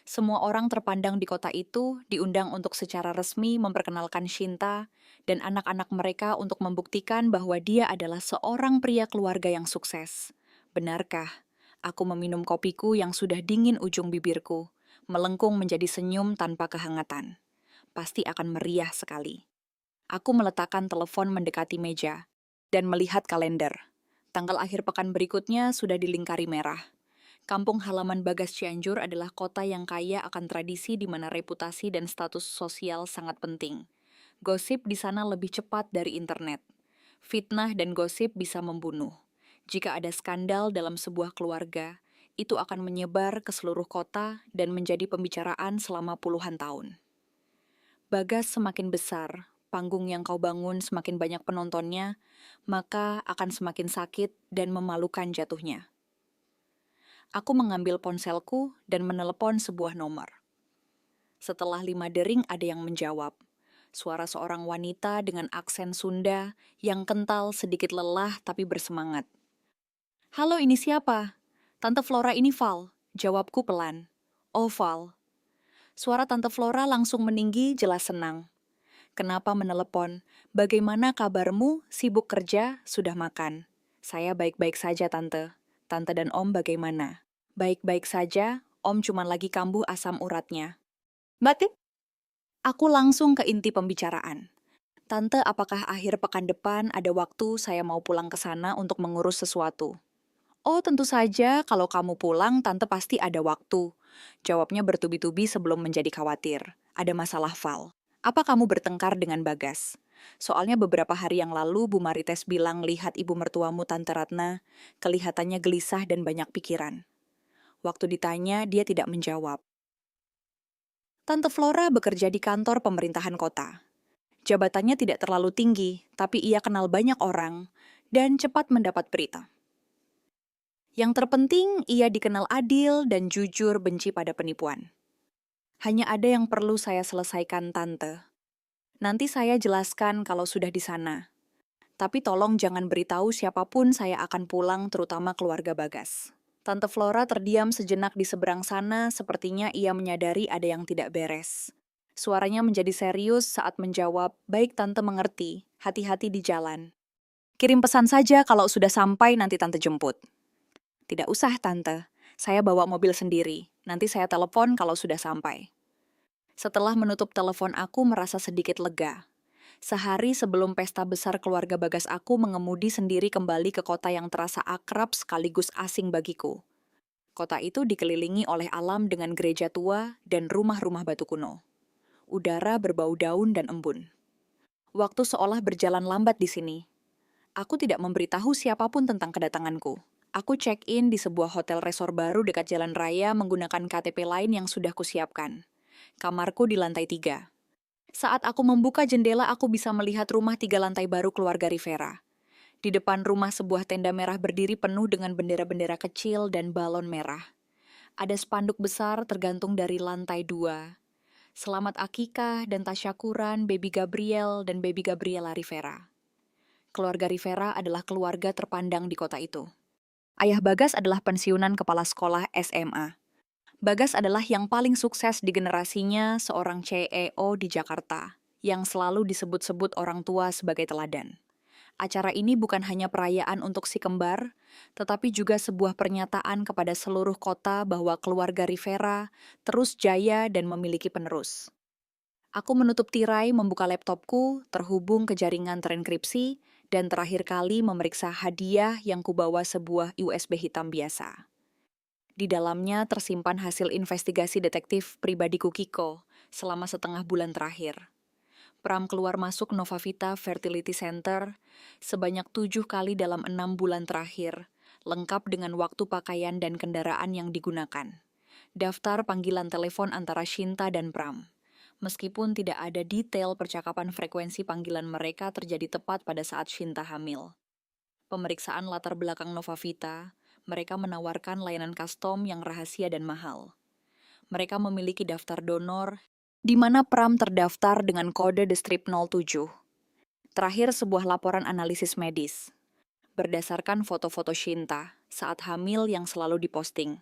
Semua orang terpandang di kota itu diundang untuk secara resmi memperkenalkan Shinta dan anak-anak mereka untuk membuktikan bahwa dia adalah seorang pria keluarga yang sukses. Benarkah? Aku meminum kopiku yang sudah dingin ujung bibirku, melengkung menjadi senyum tanpa kehangatan. Pasti akan meriah sekali. Aku meletakkan telepon mendekati meja dan melihat kalender. Tanggal akhir pekan berikutnya sudah dilingkari merah. Kampung halaman Bagas Cianjur adalah kota yang kaya akan tradisi di mana reputasi dan status sosial sangat penting. Gosip di sana lebih cepat dari internet. Fitnah dan gosip bisa membunuh. Jika ada skandal dalam sebuah keluarga, itu akan menyebar ke seluruh kota dan menjadi pembicaraan selama puluhan tahun. Bagas semakin besar, panggung yang kau bangun semakin banyak penontonnya, maka akan semakin sakit dan memalukan jatuhnya. Aku mengambil ponselku dan menelepon sebuah nomor. Setelah 5 dering ada yang menjawab. Suara seorang wanita dengan aksen Sunda yang kental sedikit lelah tapi bersemangat. Halo, ini siapa? Tante Flora ini Val. Jawabku pelan. Oh, Val. Suara Tante Flora langsung meninggi jelas senang. Kenapa menelepon? Bagaimana kabarmu? Sibuk kerja? Sudah makan? Saya baik-baik saja, Tante. Tante dan Om bagaimana? Baik-baik saja, Om cuma lagi kambuh asam uratnya. Mbak Tip? Aku langsung ke inti pembicaraan. Tante, apakah akhir pekan depan ada waktu saya mau pulang ke sana untuk mengurus sesuatu? Oh, tentu saja, kalau kamu pulang, Tante pasti ada waktu. Jawabnya bertubi-tubi sebelum menjadi khawatir. Ada masalah, Val. Apa kamu bertengkar dengan Bagas? Soalnya beberapa hari yang lalu Bu Marites bilang lihat ibu mertuamu Tante Ratna, kelihatannya gelisah dan banyak pikiran. Waktu ditanya, dia tidak menjawab. Tante Flora bekerja di kantor pemerintahan kota. Jabatannya tidak terlalu tinggi, tapi ia kenal banyak orang dan cepat mendapat berita. Yang terpenting, ia dikenal adil dan jujur benci pada penipuan. Hanya ada yang perlu saya selesaikan, Tante. Nanti saya jelaskan kalau sudah di sana. Tapi tolong jangan beritahu siapapun saya akan pulang, terutama keluarga Bagas. Tante Flora terdiam sejenak di seberang sana, sepertinya ia menyadari ada yang tidak beres. Suaranya menjadi serius saat menjawab, baik Tante mengerti, hati-hati di jalan. Kirim pesan saja kalau sudah sampai nanti Tante jemput. Tidak usah Tante, saya bawa mobil sendiri, nanti saya telepon kalau sudah sampai. Setelah menutup telepon aku merasa sedikit lega. Sehari sebelum pesta besar keluarga Bagas aku mengemudi sendiri kembali ke kota yang terasa akrab sekaligus asing bagiku. Kota itu dikelilingi oleh alam dengan gereja tua dan rumah-rumah batu kuno. Udara berbau daun dan embun. Waktu seolah berjalan lambat di sini. Aku tidak memberitahu siapapun tentang kedatanganku. Aku check-in di sebuah hotel resor baru dekat jalan raya menggunakan KTP lain yang sudah kusiapkan. Kamarku di lantai 3. Saat aku membuka jendela, aku bisa melihat rumah 3 lantai baru keluarga Rivera. Di depan rumah sebuah tenda merah berdiri penuh dengan bendera-bendera kecil dan balon merah. Ada spanduk besar tergantung dari lantai 2. Selamat Akikah dan tasyakuran Baby Gabriel dan Baby Gabriela Rivera. Keluarga Rivera adalah keluarga terpandang di kota itu. Ayah Bagas adalah pensiunan kepala sekolah SMA. Bagas adalah yang paling sukses di generasinya, seorang CEO di Jakarta, yang selalu disebut-sebut orang tua sebagai teladan. Acara ini bukan hanya perayaan untuk si kembar, tetapi juga sebuah pernyataan kepada seluruh kota bahwa keluarga Rivera terus jaya dan memiliki penerus. Aku menutup tirai, membuka laptopku, terhubung ke jaringan terenkripsi, dan terakhir kali memeriksa hadiah yang kubawa sebuah USB hitam biasa. Di dalamnya tersimpan hasil investigasi detektif pribadiku Kiko selama setengah bulan terakhir. Pram keluar masuk Novavita Fertility Center sebanyak 7 kali dalam 6 bulan terakhir, lengkap dengan waktu pakaian dan kendaraan yang digunakan. Daftar panggilan telepon antara Shinta dan Pram. Meskipun tidak ada detail percakapan, frekuensi panggilan mereka terjadi tepat pada saat Shinta hamil. Pemeriksaan latar belakang Novavita, mereka menawarkan layanan custom yang rahasia dan mahal. Mereka memiliki daftar donor, di mana Pram terdaftar dengan kode The Strip 07. Terakhir sebuah laporan analisis medis, berdasarkan foto-foto Shinta saat hamil yang selalu diposting.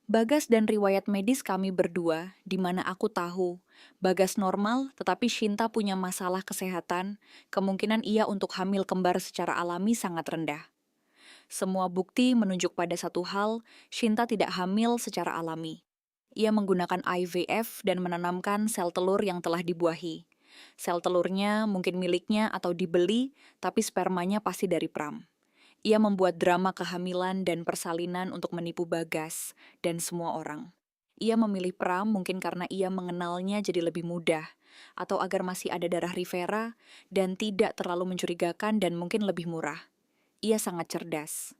Bagas dan riwayat medis kami berdua, di mana aku tahu Bagas normal, tetapi Shinta punya masalah kesehatan, kemungkinan ia untuk hamil kembar secara alami sangat rendah. Semua bukti menunjuk pada satu hal, Shinta tidak hamil secara alami. Ia menggunakan IVF dan menanamkan sel telur yang telah dibuahi. Sel telurnya mungkin miliknya atau dibeli, tapi spermanya pasti dari Pram. Ia membuat drama kehamilan dan persalinan untuk menipu Bagas dan semua orang. Ia memilih Pram mungkin karena ia mengenalnya jadi lebih mudah, atau agar masih ada darah Rivera dan tidak terlalu mencurigakan dan mungkin lebih murah. Ia sangat cerdas.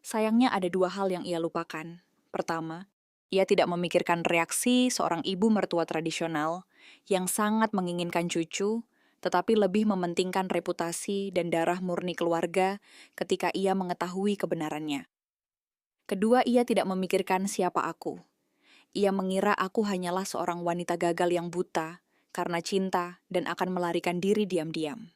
Sayangnya ada dua hal yang ia lupakan. Pertama, ia tidak memikirkan reaksi seorang ibu mertua tradisional yang sangat menginginkan cucu, tetapi lebih mementingkan reputasi dan darah murni keluarga ketika ia mengetahui kebenarannya. Kedua, ia tidak memikirkan siapa aku. Ia mengira aku hanyalah seorang wanita gagal yang buta karena cinta dan akan melarikan diri diam-diam.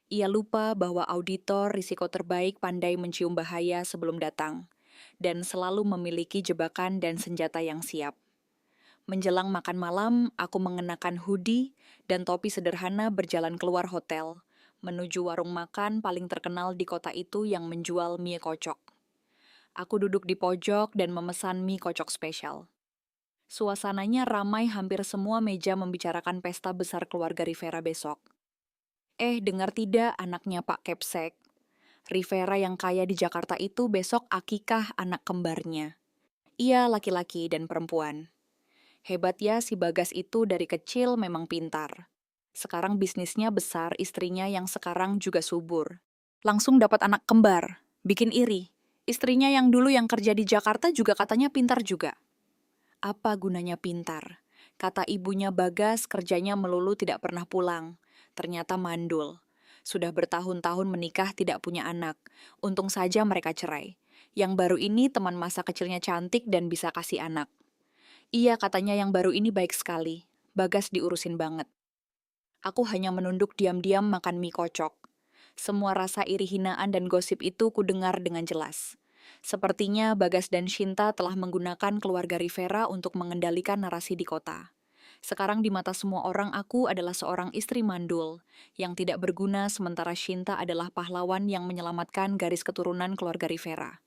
Ia lupa bahwa auditor risiko terbaik pandai mencium bahaya sebelum datang, dan selalu memiliki jebakan dan senjata yang siap. Menjelang makan malam, aku mengenakan hoodie dan topi sederhana berjalan keluar hotel, menuju warung makan paling terkenal di kota itu yang menjual mie kocok. Aku duduk di pojok dan memesan mie kocok spesial. Suasananya ramai, hampir semua meja membicarakan pesta besar keluarga Rivera besok. Dengar tidak anaknya Pak Kepsek? Rivera yang kaya di Jakarta itu besok akikah anak kembarnya. Ia laki-laki dan perempuan. Hebat ya si Bagas itu dari kecil memang pintar. Sekarang bisnisnya besar, istrinya yang sekarang juga subur. Langsung dapat anak kembar, bikin iri. Istrinya yang dulu yang kerja di Jakarta juga katanya pintar juga. Apa gunanya pintar? Kata ibunya Bagas kerjanya melulu tidak pernah pulang. Ternyata mandul. Sudah bertahun-tahun menikah tidak punya anak. Untung saja mereka cerai. Yang baru ini teman masa kecilnya cantik dan bisa kasih anak. Iya katanya yang baru ini baik sekali. Bagas diurusin banget. Aku hanya menunduk diam-diam makan mie kocok. Semua rasa iri hinaan dan gosip itu kudengar dengan jelas. Sepertinya Bagas dan Shinta telah menggunakan keluarga Rivera untuk mengendalikan narasi di kota. Sekarang di mata semua orang aku adalah seorang istri mandul, yang tidak berguna sementara Shinta adalah pahlawan yang menyelamatkan garis keturunan keluarga Rivera.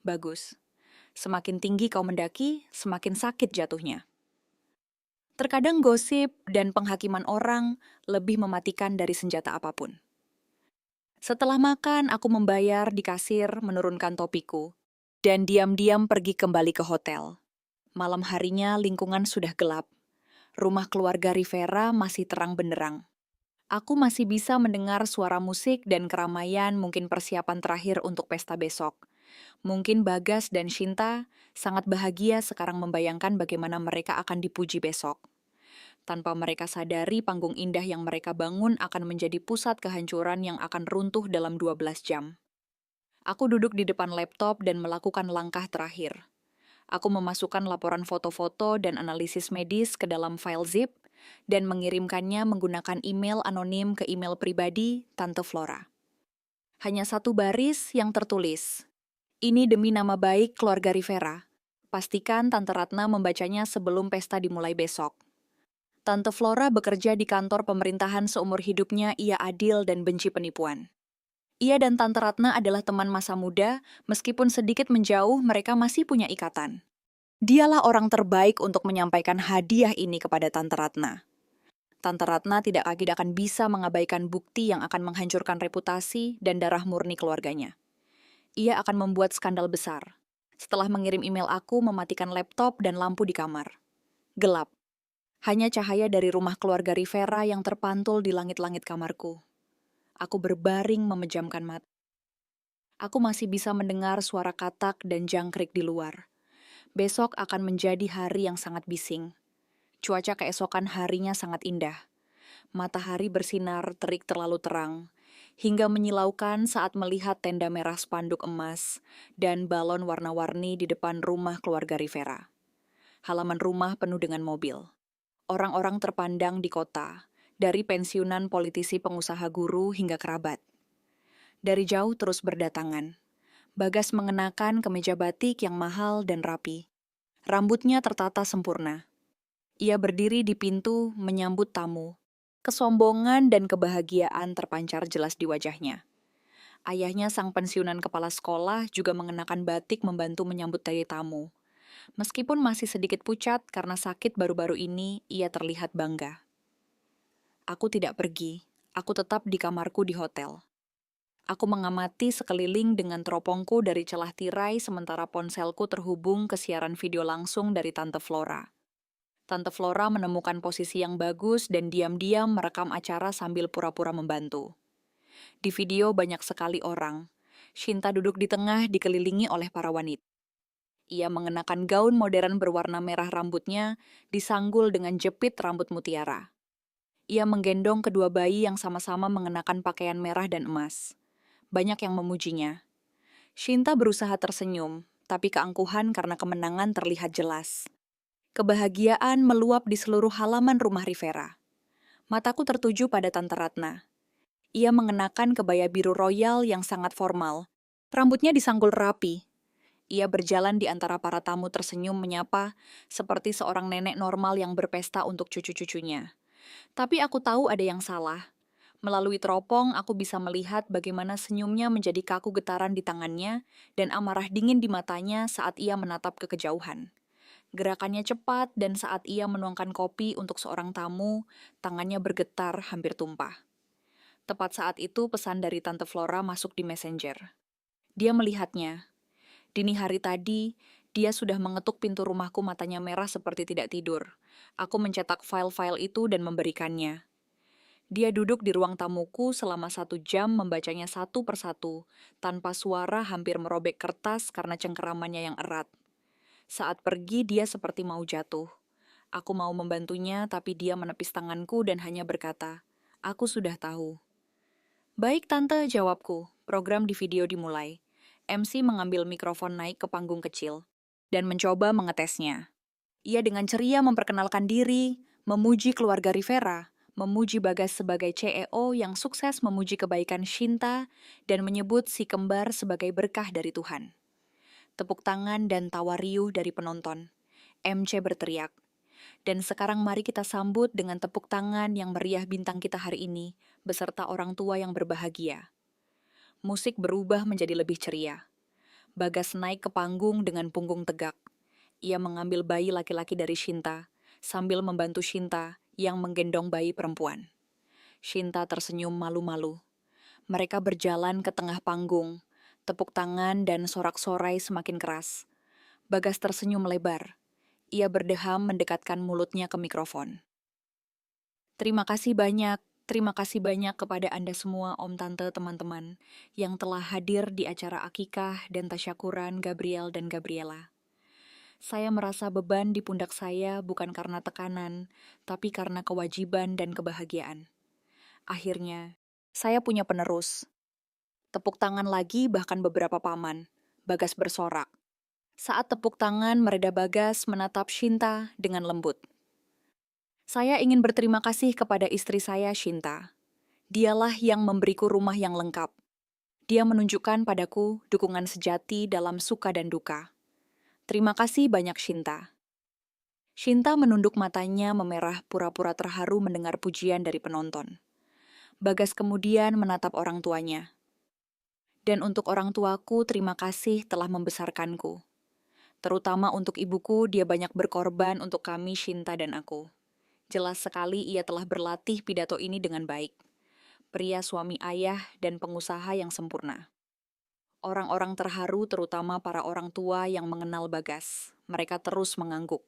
Bagus. Semakin tinggi kau mendaki, semakin sakit jatuhnya. Terkadang gosip dan penghakiman orang lebih mematikan dari senjata apapun. Setelah makan, aku membayar di kasir, menurunkan topiku, dan diam-diam pergi kembali ke hotel. Malam harinya lingkungan sudah gelap. Rumah keluarga Rivera masih terang benderang. Aku masih bisa mendengar suara musik dan keramaian mungkin persiapan terakhir untuk pesta besok. Mungkin Bagas dan Shinta sangat bahagia sekarang membayangkan bagaimana mereka akan dipuji besok. Tanpa mereka sadari panggung indah yang mereka bangun akan menjadi pusat kehancuran yang akan runtuh dalam 12 jam. Aku duduk di depan laptop dan melakukan langkah terakhir. Aku memasukkan laporan foto-foto dan analisis medis ke dalam file zip dan mengirimkannya menggunakan email anonim ke email pribadi Tante Flora. Hanya satu baris yang tertulis, "Ini demi nama baik keluarga Rivera. Pastikan Tante Ratna membacanya sebelum pesta dimulai besok." Tante Flora bekerja di kantor pemerintahan seumur hidupnya, ia adil dan benci penipuan. Ia dan Tante Ratna adalah teman masa muda, meskipun sedikit menjauh mereka masih punya ikatan. Dialah orang terbaik untuk menyampaikan hadiah ini kepada Tante Ratna. Tante Ratna tidak akan bisa mengabaikan bukti yang akan menghancurkan reputasi dan darah murni keluarganya. Ia akan membuat skandal besar. Setelah mengirim email aku mematikan laptop dan lampu di kamar. Gelap. Hanya cahaya dari rumah keluarga Rivera yang terpantul di langit-langit kamarku. Aku berbaring memejamkan mata. Aku masih bisa mendengar suara katak dan jangkrik di luar. Besok akan menjadi hari yang sangat bising. Cuaca keesokan harinya sangat indah. Matahari bersinar terik terlalu terang, hingga menyilaukan saat melihat tenda merah spanduk emas dan balon warna-warni di depan rumah keluarga Rivera. Halaman rumah penuh dengan mobil. Orang-orang terpandang di kota, dari pensiunan politisi pengusaha guru hingga kerabat. Dari jauh terus berdatangan. Bagas mengenakan kemeja batik yang mahal dan rapi. Rambutnya tertata sempurna. Ia berdiri di pintu menyambut tamu. Kesombongan dan kebahagiaan terpancar jelas di wajahnya. Ayahnya sang pensiunan kepala sekolah juga mengenakan batik membantu menyambut tamu. Meskipun masih sedikit pucat karena sakit baru-baru ini, ia terlihat bangga. Aku tidak pergi, aku tetap di kamarku di hotel. Aku mengamati sekeliling dengan teropongku dari celah tirai sementara ponselku terhubung ke siaran video langsung dari Tante Flora. Tante Flora menemukan posisi yang bagus dan diam-diam merekam acara sambil pura-pura membantu. Di video banyak sekali orang. Shinta duduk di tengah dikelilingi oleh para wanita. Ia mengenakan gaun modern berwarna merah rambutnya, disanggul dengan jepit rambut mutiara. Ia menggendong kedua bayi yang sama-sama mengenakan pakaian merah dan emas. Banyak yang memujinya. Shinta berusaha tersenyum, tapi keangkuhan karena kemenangan terlihat jelas. Kebahagiaan meluap di seluruh halaman rumah Rivera. Mataku tertuju pada Tante Ratna. Ia mengenakan kebaya biru royal yang sangat formal. Rambutnya disanggul rapi. Ia berjalan di antara para tamu tersenyum menyapa, seperti seorang nenek normal yang berpesta untuk cucu-cucunya. Tapi aku tahu ada yang salah. Melalui teropong, aku bisa melihat bagaimana senyumnya menjadi kaku getaran di tangannya dan amarah dingin di matanya saat ia menatap ke kejauhan. Gerakannya cepat dan saat ia menuangkan kopi untuk seorang tamu, tangannya bergetar hampir tumpah. Tepat saat itu pesan dari Tante Flora masuk di Messenger. Dia melihatnya. Dini hari tadi, dia sudah mengetuk pintu rumahku matanya merah seperti tidak tidur. Aku mencetak file-file itu dan memberikannya. Dia duduk di ruang tamuku selama 1 jam membacanya satu persatu, tanpa suara hampir merobek kertas karena cengkeramannya yang erat. Saat pergi dia seperti mau jatuh. Aku mau membantunya tapi dia menepis tanganku dan hanya berkata, "Aku sudah tahu." "Baik Tante," jawabku. Program di video dimulai. MC mengambil mikrofon naik ke panggung kecil dan mencoba mengetesnya. Ia dengan ceria memperkenalkan diri, memuji keluarga Rivera, memuji Bagas sebagai CEO yang sukses memuji kebaikan Shinta, dan menyebut si kembar sebagai berkah dari Tuhan. Tepuk tangan dan tawa riuh dari penonton. MC berteriak, "Dan sekarang mari kita sambut dengan tepuk tangan yang meriah bintang kita hari ini, beserta orang tua yang berbahagia." Musik berubah menjadi lebih ceria. Bagas naik ke panggung dengan punggung tegak. Ia mengambil bayi laki-laki dari Shinta, sambil membantu Shinta yang menggendong bayi perempuan. Shinta tersenyum malu-malu. Mereka berjalan ke tengah panggung, tepuk tangan dan sorak-sorai semakin keras. Bagas tersenyum lebar. Ia berdeham mendekatkan mulutnya ke mikrofon. Terima kasih banyak kepada Anda semua, Om Tante, teman-teman, yang telah hadir di acara akikah dan tasyakuran Gabriel dan Gabriela. Saya merasa beban di pundak saya bukan karena tekanan, tapi karena kewajiban dan kebahagiaan. Akhirnya, saya punya penerus. Tepuk tangan lagi bahkan beberapa paman. Bagas bersorak. Saat tepuk tangan mereda Bagas menatap Shinta dengan lembut. "Saya ingin berterima kasih kepada istri saya, Shinta. Dialah yang memberiku rumah yang lengkap. Dia menunjukkan padaku dukungan sejati dalam suka dan duka. Terima kasih banyak, Shinta." Shinta menunduk matanya memerah pura-pura terharu mendengar pujian dari penonton. Bagas kemudian menatap orang tuanya. "Dan untuk orang tuaku, terima kasih telah membesarkanku. Terutama untuk ibuku, dia banyak berkorban untuk kami, Shinta dan aku. Jelas sekali ia telah berlatih pidato ini dengan baik. Pria suami ayah dan pengusaha yang sempurna." Orang-orang terharu terutama para orang tua yang mengenal Bagas. Mereka terus mengangguk.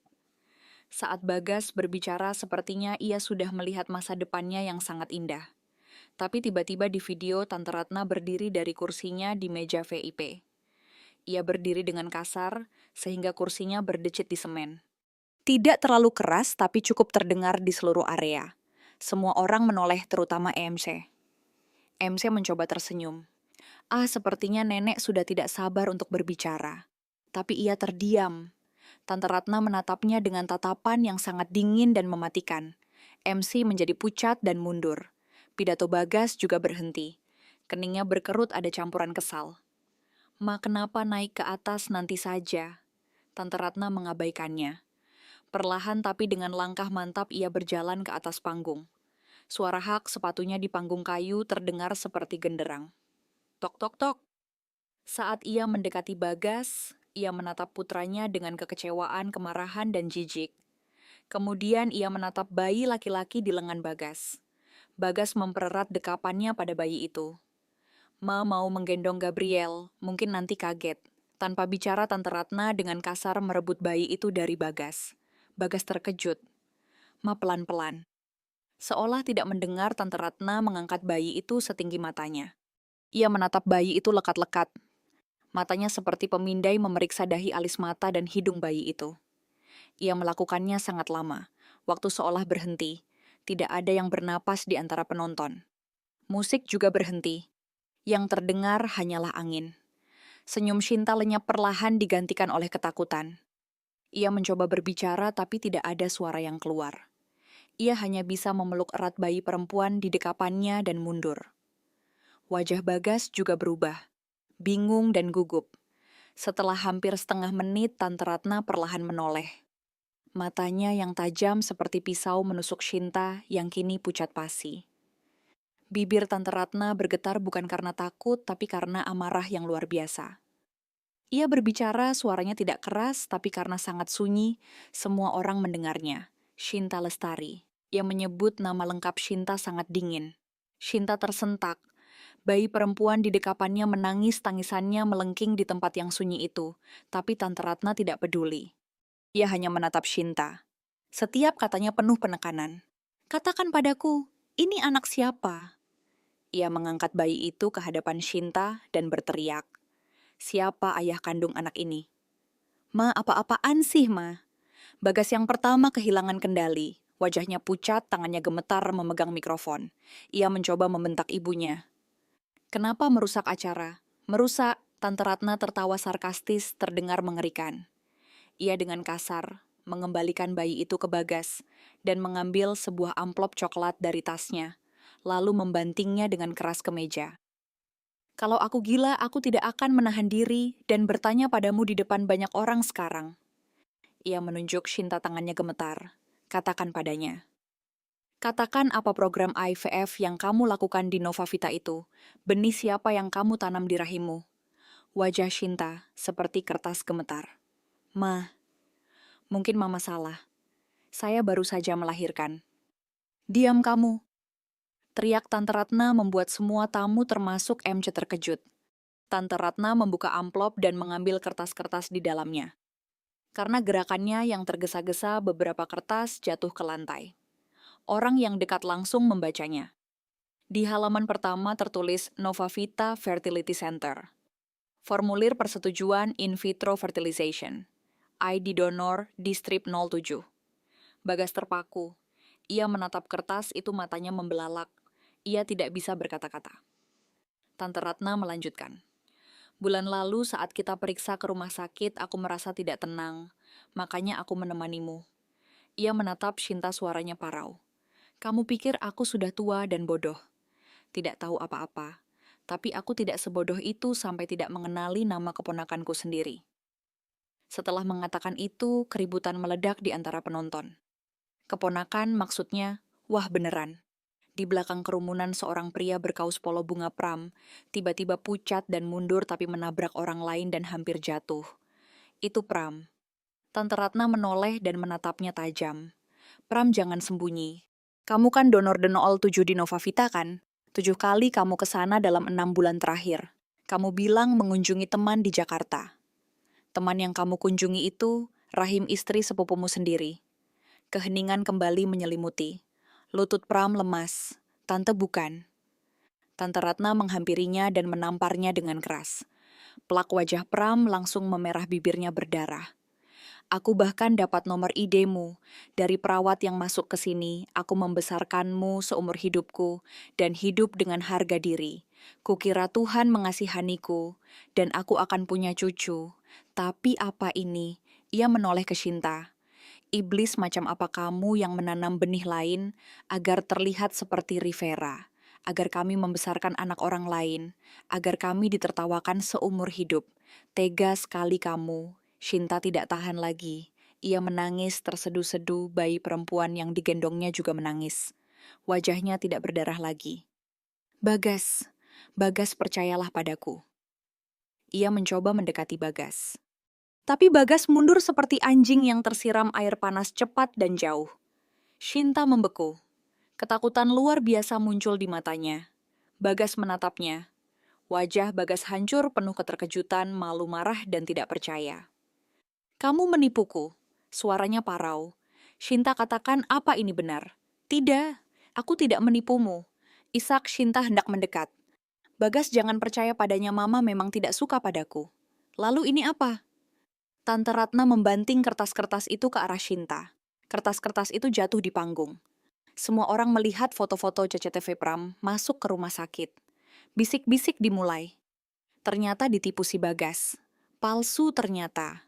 Saat Bagas berbicara sepertinya ia sudah melihat masa depannya yang sangat indah. Tapi tiba-tiba di video Tante Ratna berdiri dari kursinya di meja VIP. Ia berdiri dengan kasar sehingga kursinya berdecit di semen. Tidak terlalu keras tapi cukup terdengar di seluruh area. Semua orang menoleh terutama MC. MC mencoba tersenyum. Sepertinya nenek sudah tidak sabar untuk berbicara. Tapi ia terdiam. Tante Ratna menatapnya dengan tatapan yang sangat dingin dan mematikan. MC menjadi pucat dan mundur. Pidato Bagas juga berhenti. Keningnya berkerut ada campuran kesal. Ma, kenapa naik ke atas nanti saja? Tante Ratna mengabaikannya. Perlahan tapi dengan langkah mantap ia berjalan ke atas panggung. Suara hak sepatunya di panggung kayu terdengar seperti genderang. Tok tok tok. Saat ia mendekati Bagas, ia menatap putranya dengan kekecewaan, kemarahan, dan jijik. Kemudian ia menatap bayi laki-laki di lengan Bagas. Bagas mempererat dekapannya pada bayi itu. Ma mau menggendong Gabriel, mungkin nanti kaget. Tanpa bicara, Tante Ratna dengan kasar merebut bayi itu dari Bagas. Bagas terkejut. Ma pelan-pelan. Seolah tidak mendengar, Tante Ratna mengangkat bayi itu setinggi matanya. Ia menatap bayi itu lekat-lekat. Matanya seperti pemindai memeriksa dahi, alis mata, dan hidung bayi itu. Ia melakukannya sangat lama. Waktu seolah berhenti. Tidak ada yang bernapas di antara penonton. Musik juga berhenti. Yang terdengar hanyalah angin. Senyum Shinta lenyap perlahan digantikan oleh ketakutan. Ia mencoba berbicara tapi tidak ada suara yang keluar. Ia hanya bisa memeluk erat bayi perempuan di dekapannya dan mundur. Wajah Bagas juga berubah. Bingung dan gugup. Setelah hampir setengah menit, Tante Ratna perlahan menoleh. Matanya yang tajam seperti pisau menusuk Shinta yang kini pucat pasi. Bibir Tante Ratna bergetar bukan karena takut, tapi karena amarah yang luar biasa. Ia berbicara, suaranya tidak keras, tapi karena sangat sunyi, semua orang mendengarnya. Shinta Lestari. Ia menyebut nama lengkap Shinta sangat dingin. Shinta tersentak. Bayi perempuan di dekapannya menangis, tangisannya melengking di tempat yang sunyi itu. Tapi Tante Ratna tidak peduli. Ia hanya menatap Shinta. Setiap katanya penuh penekanan. Katakan padaku, ini anak siapa? Ia mengangkat bayi itu ke hadapan Shinta dan berteriak. Siapa ayah kandung anak ini? Ma, apa-apaan sih, Ma? Bagas yang pertama kehilangan kendali. Wajahnya pucat, tangannya gemetar memegang mikrofon. Ia mencoba membentak ibunya. Kenapa merusak acara? Merusak, Tante Ratna tertawa sarkastis terdengar mengerikan. Ia dengan kasar mengembalikan bayi itu ke Bagas dan mengambil sebuah amplop coklat dari tasnya, lalu membantingnya dengan keras ke meja. Kalau aku gila, aku tidak akan menahan diri dan bertanya padamu di depan banyak orang sekarang. Ia menunjuk Shinta, tangannya gemetar. Katakan padanya. Katakan apa program IVF yang kamu lakukan di Nova Vita itu. Benih siapa yang kamu tanam di rahimmu. Wajah Shinta seperti kertas gemetar. Ma, mungkin Mama salah. Saya baru saja melahirkan. Diam kamu. Teriak Tante Ratna membuat semua tamu termasuk MC terkejut. Tante Ratna membuka amplop dan mengambil kertas-kertas di dalamnya. Karena gerakannya yang tergesa-gesa, beberapa kertas jatuh ke lantai. Orang yang dekat langsung membacanya. Di halaman pertama tertulis Nova Vita Fertility Center. Formulir persetujuan in vitro fertilization. ID donor di strip 07. Bagas terpaku. Ia menatap kertas itu, matanya membelalak. Ia tidak bisa berkata-kata. Tante Ratna melanjutkan. Bulan lalu saat kita periksa ke rumah sakit, aku merasa tidak tenang. Makanya aku menemanimu. Ia menatap Shinta, suaranya parau. Kamu pikir aku sudah tua dan bodoh. Tidak tahu apa-apa. Tapi aku tidak sebodoh itu sampai tidak mengenali nama keponakanku sendiri. Setelah mengatakan itu, keributan meledak di antara penonton. Keponakan maksudnya, wah beneran. Di belakang kerumunan seorang pria berkaus polo bunga pram, tiba-tiba pucat dan mundur tapi menabrak orang lain dan hampir jatuh. Itu Pram. Tante Ratna menoleh dan menatapnya tajam. Pram, jangan sembunyi. Kamu kan donor The 07 di Nova Vita kan? 7 kali kamu ke sana dalam 6 bulan terakhir. Kamu bilang mengunjungi teman di Jakarta. Teman yang kamu kunjungi itu, rahim istri sepupumu sendiri. Keheningan kembali menyelimuti. Lutut Pram lemas. Tante bukan. Tante Ratna menghampirinya dan menamparnya dengan keras. Pelak wajah Pram langsung memerah, bibirnya berdarah. Aku bahkan dapat nomor ID-mu. Dari perawat yang masuk ke sini, aku membesarkanmu seumur hidupku dan hidup dengan harga diri. Kukira Tuhan mengasihaniku dan aku akan punya cucu. Tapi apa ini? Ia menoleh ke Shinta. Iblis macam apa kamu yang menanam benih lain agar terlihat seperti Rivera, agar kami membesarkan anak orang lain, agar kami ditertawakan seumur hidup. Tega sekali kamu. Shinta tidak tahan lagi. Ia menangis terseduh-seduh, bayi perempuan yang digendongnya juga menangis. Wajahnya tidak berdarah lagi. Bagas, Bagas percayalah padaku. Ia mencoba mendekati Bagas. Tapi Bagas mundur seperti anjing yang tersiram air panas cepat dan jauh. Shinta membeku. Ketakutan luar biasa muncul di matanya. Bagas menatapnya. Wajah Bagas hancur penuh keterkejutan, malu marah dan tidak percaya. Kamu menipuku. Suaranya parau. Shinta katakan apa ini benar? Tidak, aku tidak menipumu. Isak Shinta hendak mendekat. Bagas jangan percaya padanya, Mama memang tidak suka padaku. Lalu ini apa? Tante Ratna membanting kertas-kertas itu ke arah Shinta. Kertas-kertas itu jatuh di panggung. Semua orang melihat foto-foto CCTV Pram masuk ke rumah sakit. Bisik-bisik dimulai. Ternyata ditipu si Bagas. Palsu ternyata.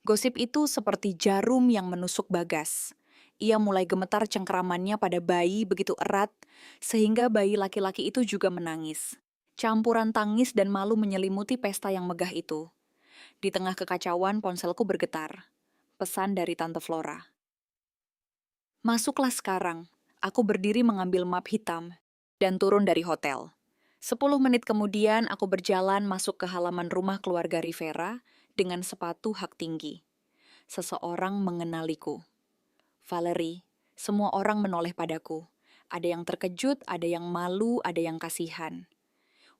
Gosip itu seperti jarum yang menusuk Bagas. Ia mulai gemetar cengkeramannya pada bayi begitu erat, sehingga bayi laki-laki itu juga menangis. Campuran tangis dan malu menyelimuti pesta yang megah itu. Di tengah kekacauan, ponselku bergetar. Pesan dari Tante Flora. Masuklah sekarang. Aku berdiri mengambil map hitam dan turun dari hotel. 10 menit kemudian aku berjalan masuk ke halaman rumah keluarga Rivera dengan sepatu hak tinggi. Seseorang mengenaliku. Valerie, semua orang menoleh padaku. Ada yang terkejut, ada yang malu, ada yang kasihan.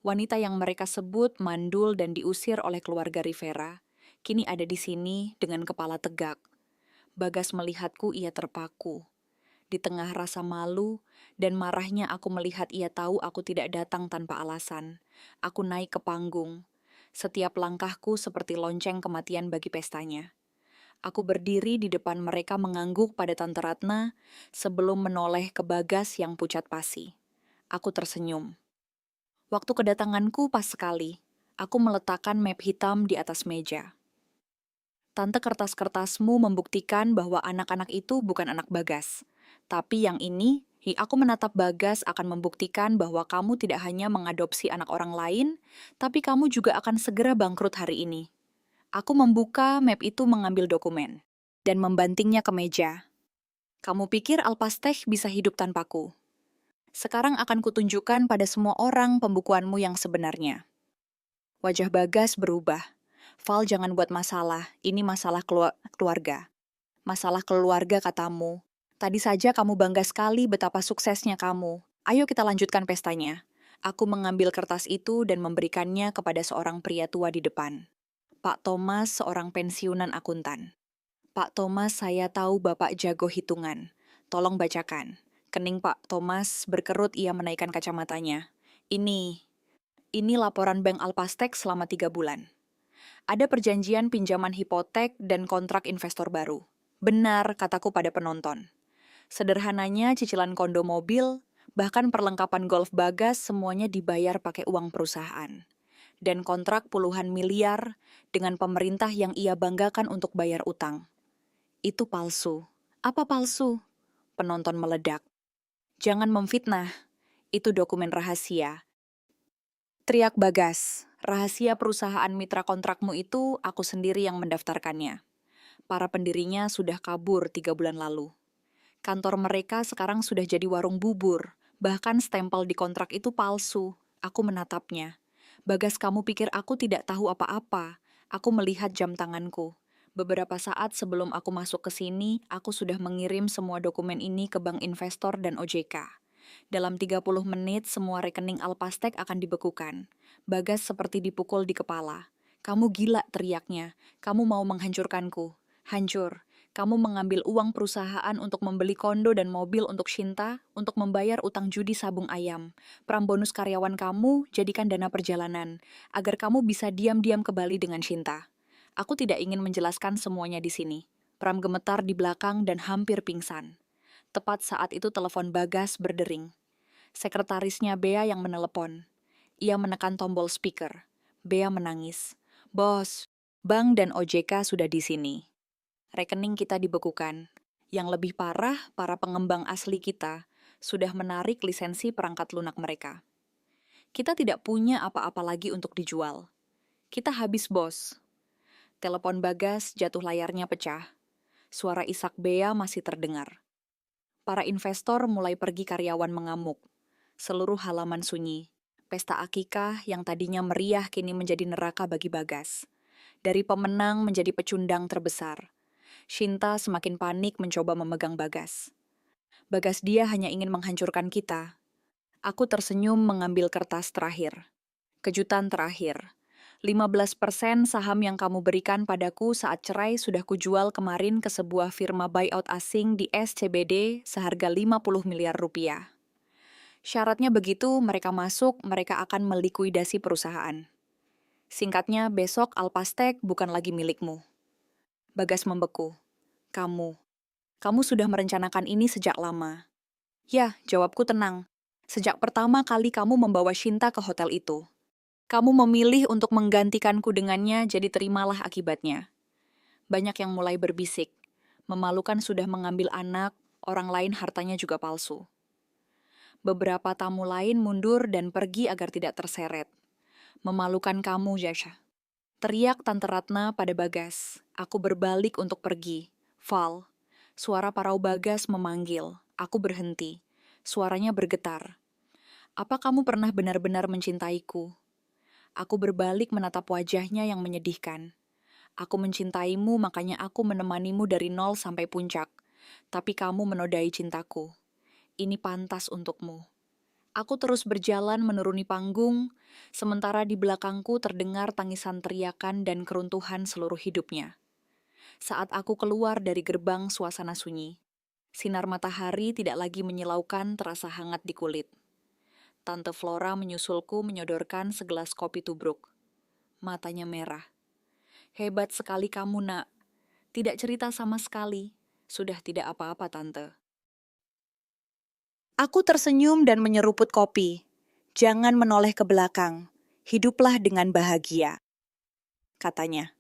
Wanita yang mereka sebut mandul dan diusir oleh keluarga Rivera, kini ada di sini dengan kepala tegak. Bagas melihatku, ia terpaku. Di tengah rasa malu dan marahnya aku melihat ia tahu aku tidak datang tanpa alasan. Aku naik ke panggung. Setiap langkahku seperti lonceng kematian bagi pestanya. Aku berdiri di depan mereka mengangguk pada Tante Ratna sebelum menoleh ke Bagas yang pucat pasi. Aku tersenyum. Waktu kedatanganku pas sekali. Aku meletakkan map hitam di atas meja. Tante, kertas-kertasmu membuktikan bahwa anak-anak itu bukan anak Bagas. Tapi yang ini, aku menatap Bagas akan membuktikan bahwa kamu tidak hanya mengadopsi anak orang lain, tapi kamu juga akan segera bangkrut hari ini. Aku membuka map itu mengambil dokumen dan membantingnya ke meja. Kamu pikir Alpastech bisa hidup tanpaku? Sekarang akan kutunjukkan pada semua orang pembukuanmu yang sebenarnya. Wajah Bagas berubah. Val, jangan buat masalah, ini masalah keluarga. Masalah keluarga katamu. Tadi saja kamu bangga sekali betapa suksesnya kamu. Ayo kita lanjutkan pestanya. Aku mengambil kertas itu dan memberikannya kepada seorang pria tua di depan. Pak Thomas, seorang pensiunan akuntan. Pak Thomas, saya tahu Bapak jago hitungan. Tolong bacakan. Kening Pak Thomas berkerut, ia menaikkan kacamatanya. Ini laporan Bank Alpastech selama 3 bulan. Ada perjanjian pinjaman hipotek dan kontrak investor baru. Benar, kataku pada penonton. Sederhananya cicilan kondo mobil, bahkan perlengkapan golf Bagas semuanya dibayar pakai uang perusahaan. Dan kontrak puluhan miliar dengan pemerintah yang ia banggakan untuk bayar utang. Itu palsu. Apa palsu? Penonton meledak. Jangan memfitnah. Itu dokumen rahasia. Teriak Bagas. Rahasia perusahaan mitra kontrakmu itu aku sendiri yang mendaftarkannya. Para pendirinya sudah kabur 3 bulan lalu. Kantor mereka sekarang sudah jadi warung bubur. Bahkan stempel di kontrak itu palsu. Aku menatapnya. Bagas, kamu pikir aku tidak tahu apa-apa? Aku melihat jam tanganku. Beberapa saat sebelum aku masuk ke sini, aku sudah mengirim semua dokumen ini ke bank investor dan OJK. Dalam 30 menit, semua rekening Alpastech akan dibekukan. Bagas seperti dipukul di kepala. Kamu gila, teriaknya. Kamu mau menghancurkanku. Hancur. Kamu mengambil uang perusahaan untuk membeli kondo dan mobil untuk Shinta, untuk membayar utang judi sabung ayam. Prambonus karyawan kamu, jadikan dana perjalanan, agar kamu bisa diam-diam ke Bali dengan Shinta. Aku tidak ingin menjelaskan semuanya di sini. Pram gemetar di belakang dan hampir pingsan. Tepat saat itu telepon Bagas berdering. Sekretarisnya Bea yang menelepon. Ia menekan tombol speaker. Bea menangis. Bos, bank dan OJK sudah di sini. Rekening kita dibekukan. Yang lebih parah, para pengembang asli kita sudah menarik lisensi perangkat lunak mereka. Kita tidak punya apa-apa lagi untuk dijual. Kita habis, bos. Telepon Bagas jatuh, layarnya pecah. Suara Isak Bea masih terdengar. Para investor mulai pergi, karyawan mengamuk. Seluruh halaman sunyi. Pesta akikah yang tadinya meriah kini menjadi neraka bagi Bagas. Dari pemenang menjadi pecundang terbesar. Shinta semakin panik mencoba memegang Bagas. Bagas, dia hanya ingin menghancurkan kita. Aku tersenyum mengambil kertas terakhir. Kejutan terakhir. 15% saham yang kamu berikan padaku saat cerai sudah kujual kemarin ke sebuah firma buyout asing di SCBD seharga 50 miliar rupiah. Syaratnya begitu mereka masuk, mereka akan melikuidasi perusahaan. Singkatnya, besok Alpastek bukan lagi milikmu. Bagas membeku. Kamu sudah merencanakan ini sejak lama. Ya, jawabku tenang. Sejak pertama kali kamu membawa Shinta ke hotel itu. Kamu memilih untuk menggantikanku dengannya, jadi terimalah akibatnya. Banyak yang mulai berbisik. Memalukan sudah mengambil anak, orang lain hartanya juga palsu. Beberapa tamu lain mundur dan pergi agar tidak terseret. Memalukan kamu, Jasha. Teriak Tante Ratna pada Bagas. Aku berbalik untuk pergi. Val. Suara parau Bagas memanggil. Aku berhenti. Suaranya bergetar. Apa kamu pernah benar-benar mencintaiku? Aku berbalik menatap wajahnya yang menyedihkan. Aku mencintaimu, makanya aku menemanimu dari nol sampai puncak. Tapi kamu menodai cintaku. Ini pantas untukmu. Aku terus berjalan menuruni panggung, sementara di belakangku terdengar tangisan teriakan dan keruntuhan seluruh hidupnya. Saat aku keluar dari gerbang, suasana sunyi. Sinar matahari tidak lagi menyilaukan, terasa hangat di kulit. Tante Flora menyusulku menyodorkan segelas kopi tubruk. Matanya merah. Hebat sekali kamu, nak. Tidak cerita sama sekali. Sudah tidak apa-apa, Tante. Aku tersenyum dan menyeruput kopi. Jangan menoleh ke belakang. Hiduplah dengan bahagia, katanya.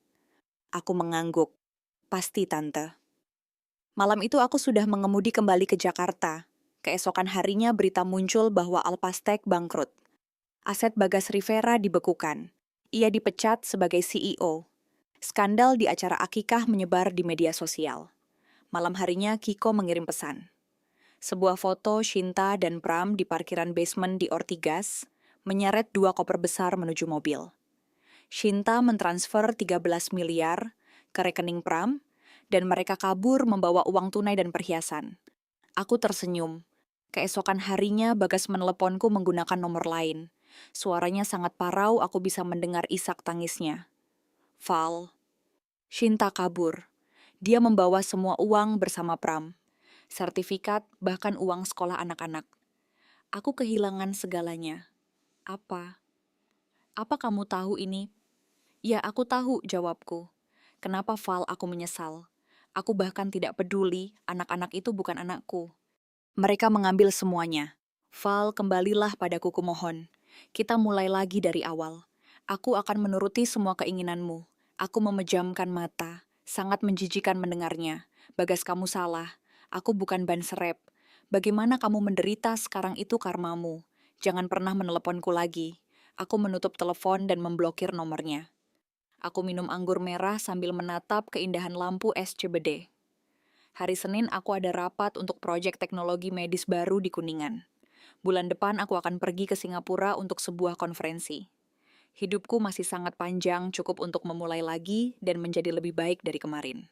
Aku mengangguk. Pasti, Tante. Malam itu aku sudah mengemudi kembali ke Jakarta. Keesokan harinya berita muncul bahwa Alpastek bangkrut. Aset Bagas Rivera dibekukan. Ia dipecat sebagai CEO. Skandal di acara akikah menyebar di media sosial. Malam harinya Kiko mengirim pesan. Sebuah foto Shinta dan Pram di parkiran basement di Ortigas, menyeret 2 koper besar menuju mobil. Shinta mentransfer 13 miliar ke rekening Pram, dan mereka kabur membawa uang tunai dan perhiasan. Aku tersenyum. Keesokan harinya Bagas meneleponku menggunakan nomor lain. Suaranya sangat parau, aku bisa mendengar isak tangisnya. Val. Shinta kabur. Dia membawa semua uang bersama Pram. Sertifikat, bahkan uang sekolah anak-anak. Aku kehilangan segalanya. Apa? Apa kamu tahu ini? Ya, aku tahu, jawabku. Kenapa, Val, aku menyesal? Aku bahkan tidak peduli, anak-anak itu bukan anakku. Mereka mengambil semuanya. Val, kembalilah padaku, kumohon. Kita mulai lagi dari awal. Aku akan menuruti semua keinginanmu. Aku memejamkan mata. Sangat menjijikan mendengarnya. Bagas, kamu salah. Aku bukan ban serep. Bagaimana kamu menderita sekarang itu karmamu. Jangan pernah meneleponku lagi. Aku menutup telepon dan memblokir nomornya. Aku minum anggur merah sambil menatap keindahan lampu SCBD. Hari Senin aku ada rapat untuk proyek teknologi medis baru di Kuningan. Bulan depan aku akan pergi ke Singapura untuk sebuah konferensi. Hidupku masih sangat panjang, cukup untuk memulai lagi dan menjadi lebih baik dari kemarin.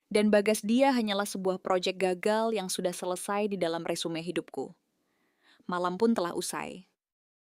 Dan Bagas dia hanyalah sebuah proyek gagal yang sudah selesai di dalam resume hidupku. Malam pun telah usai.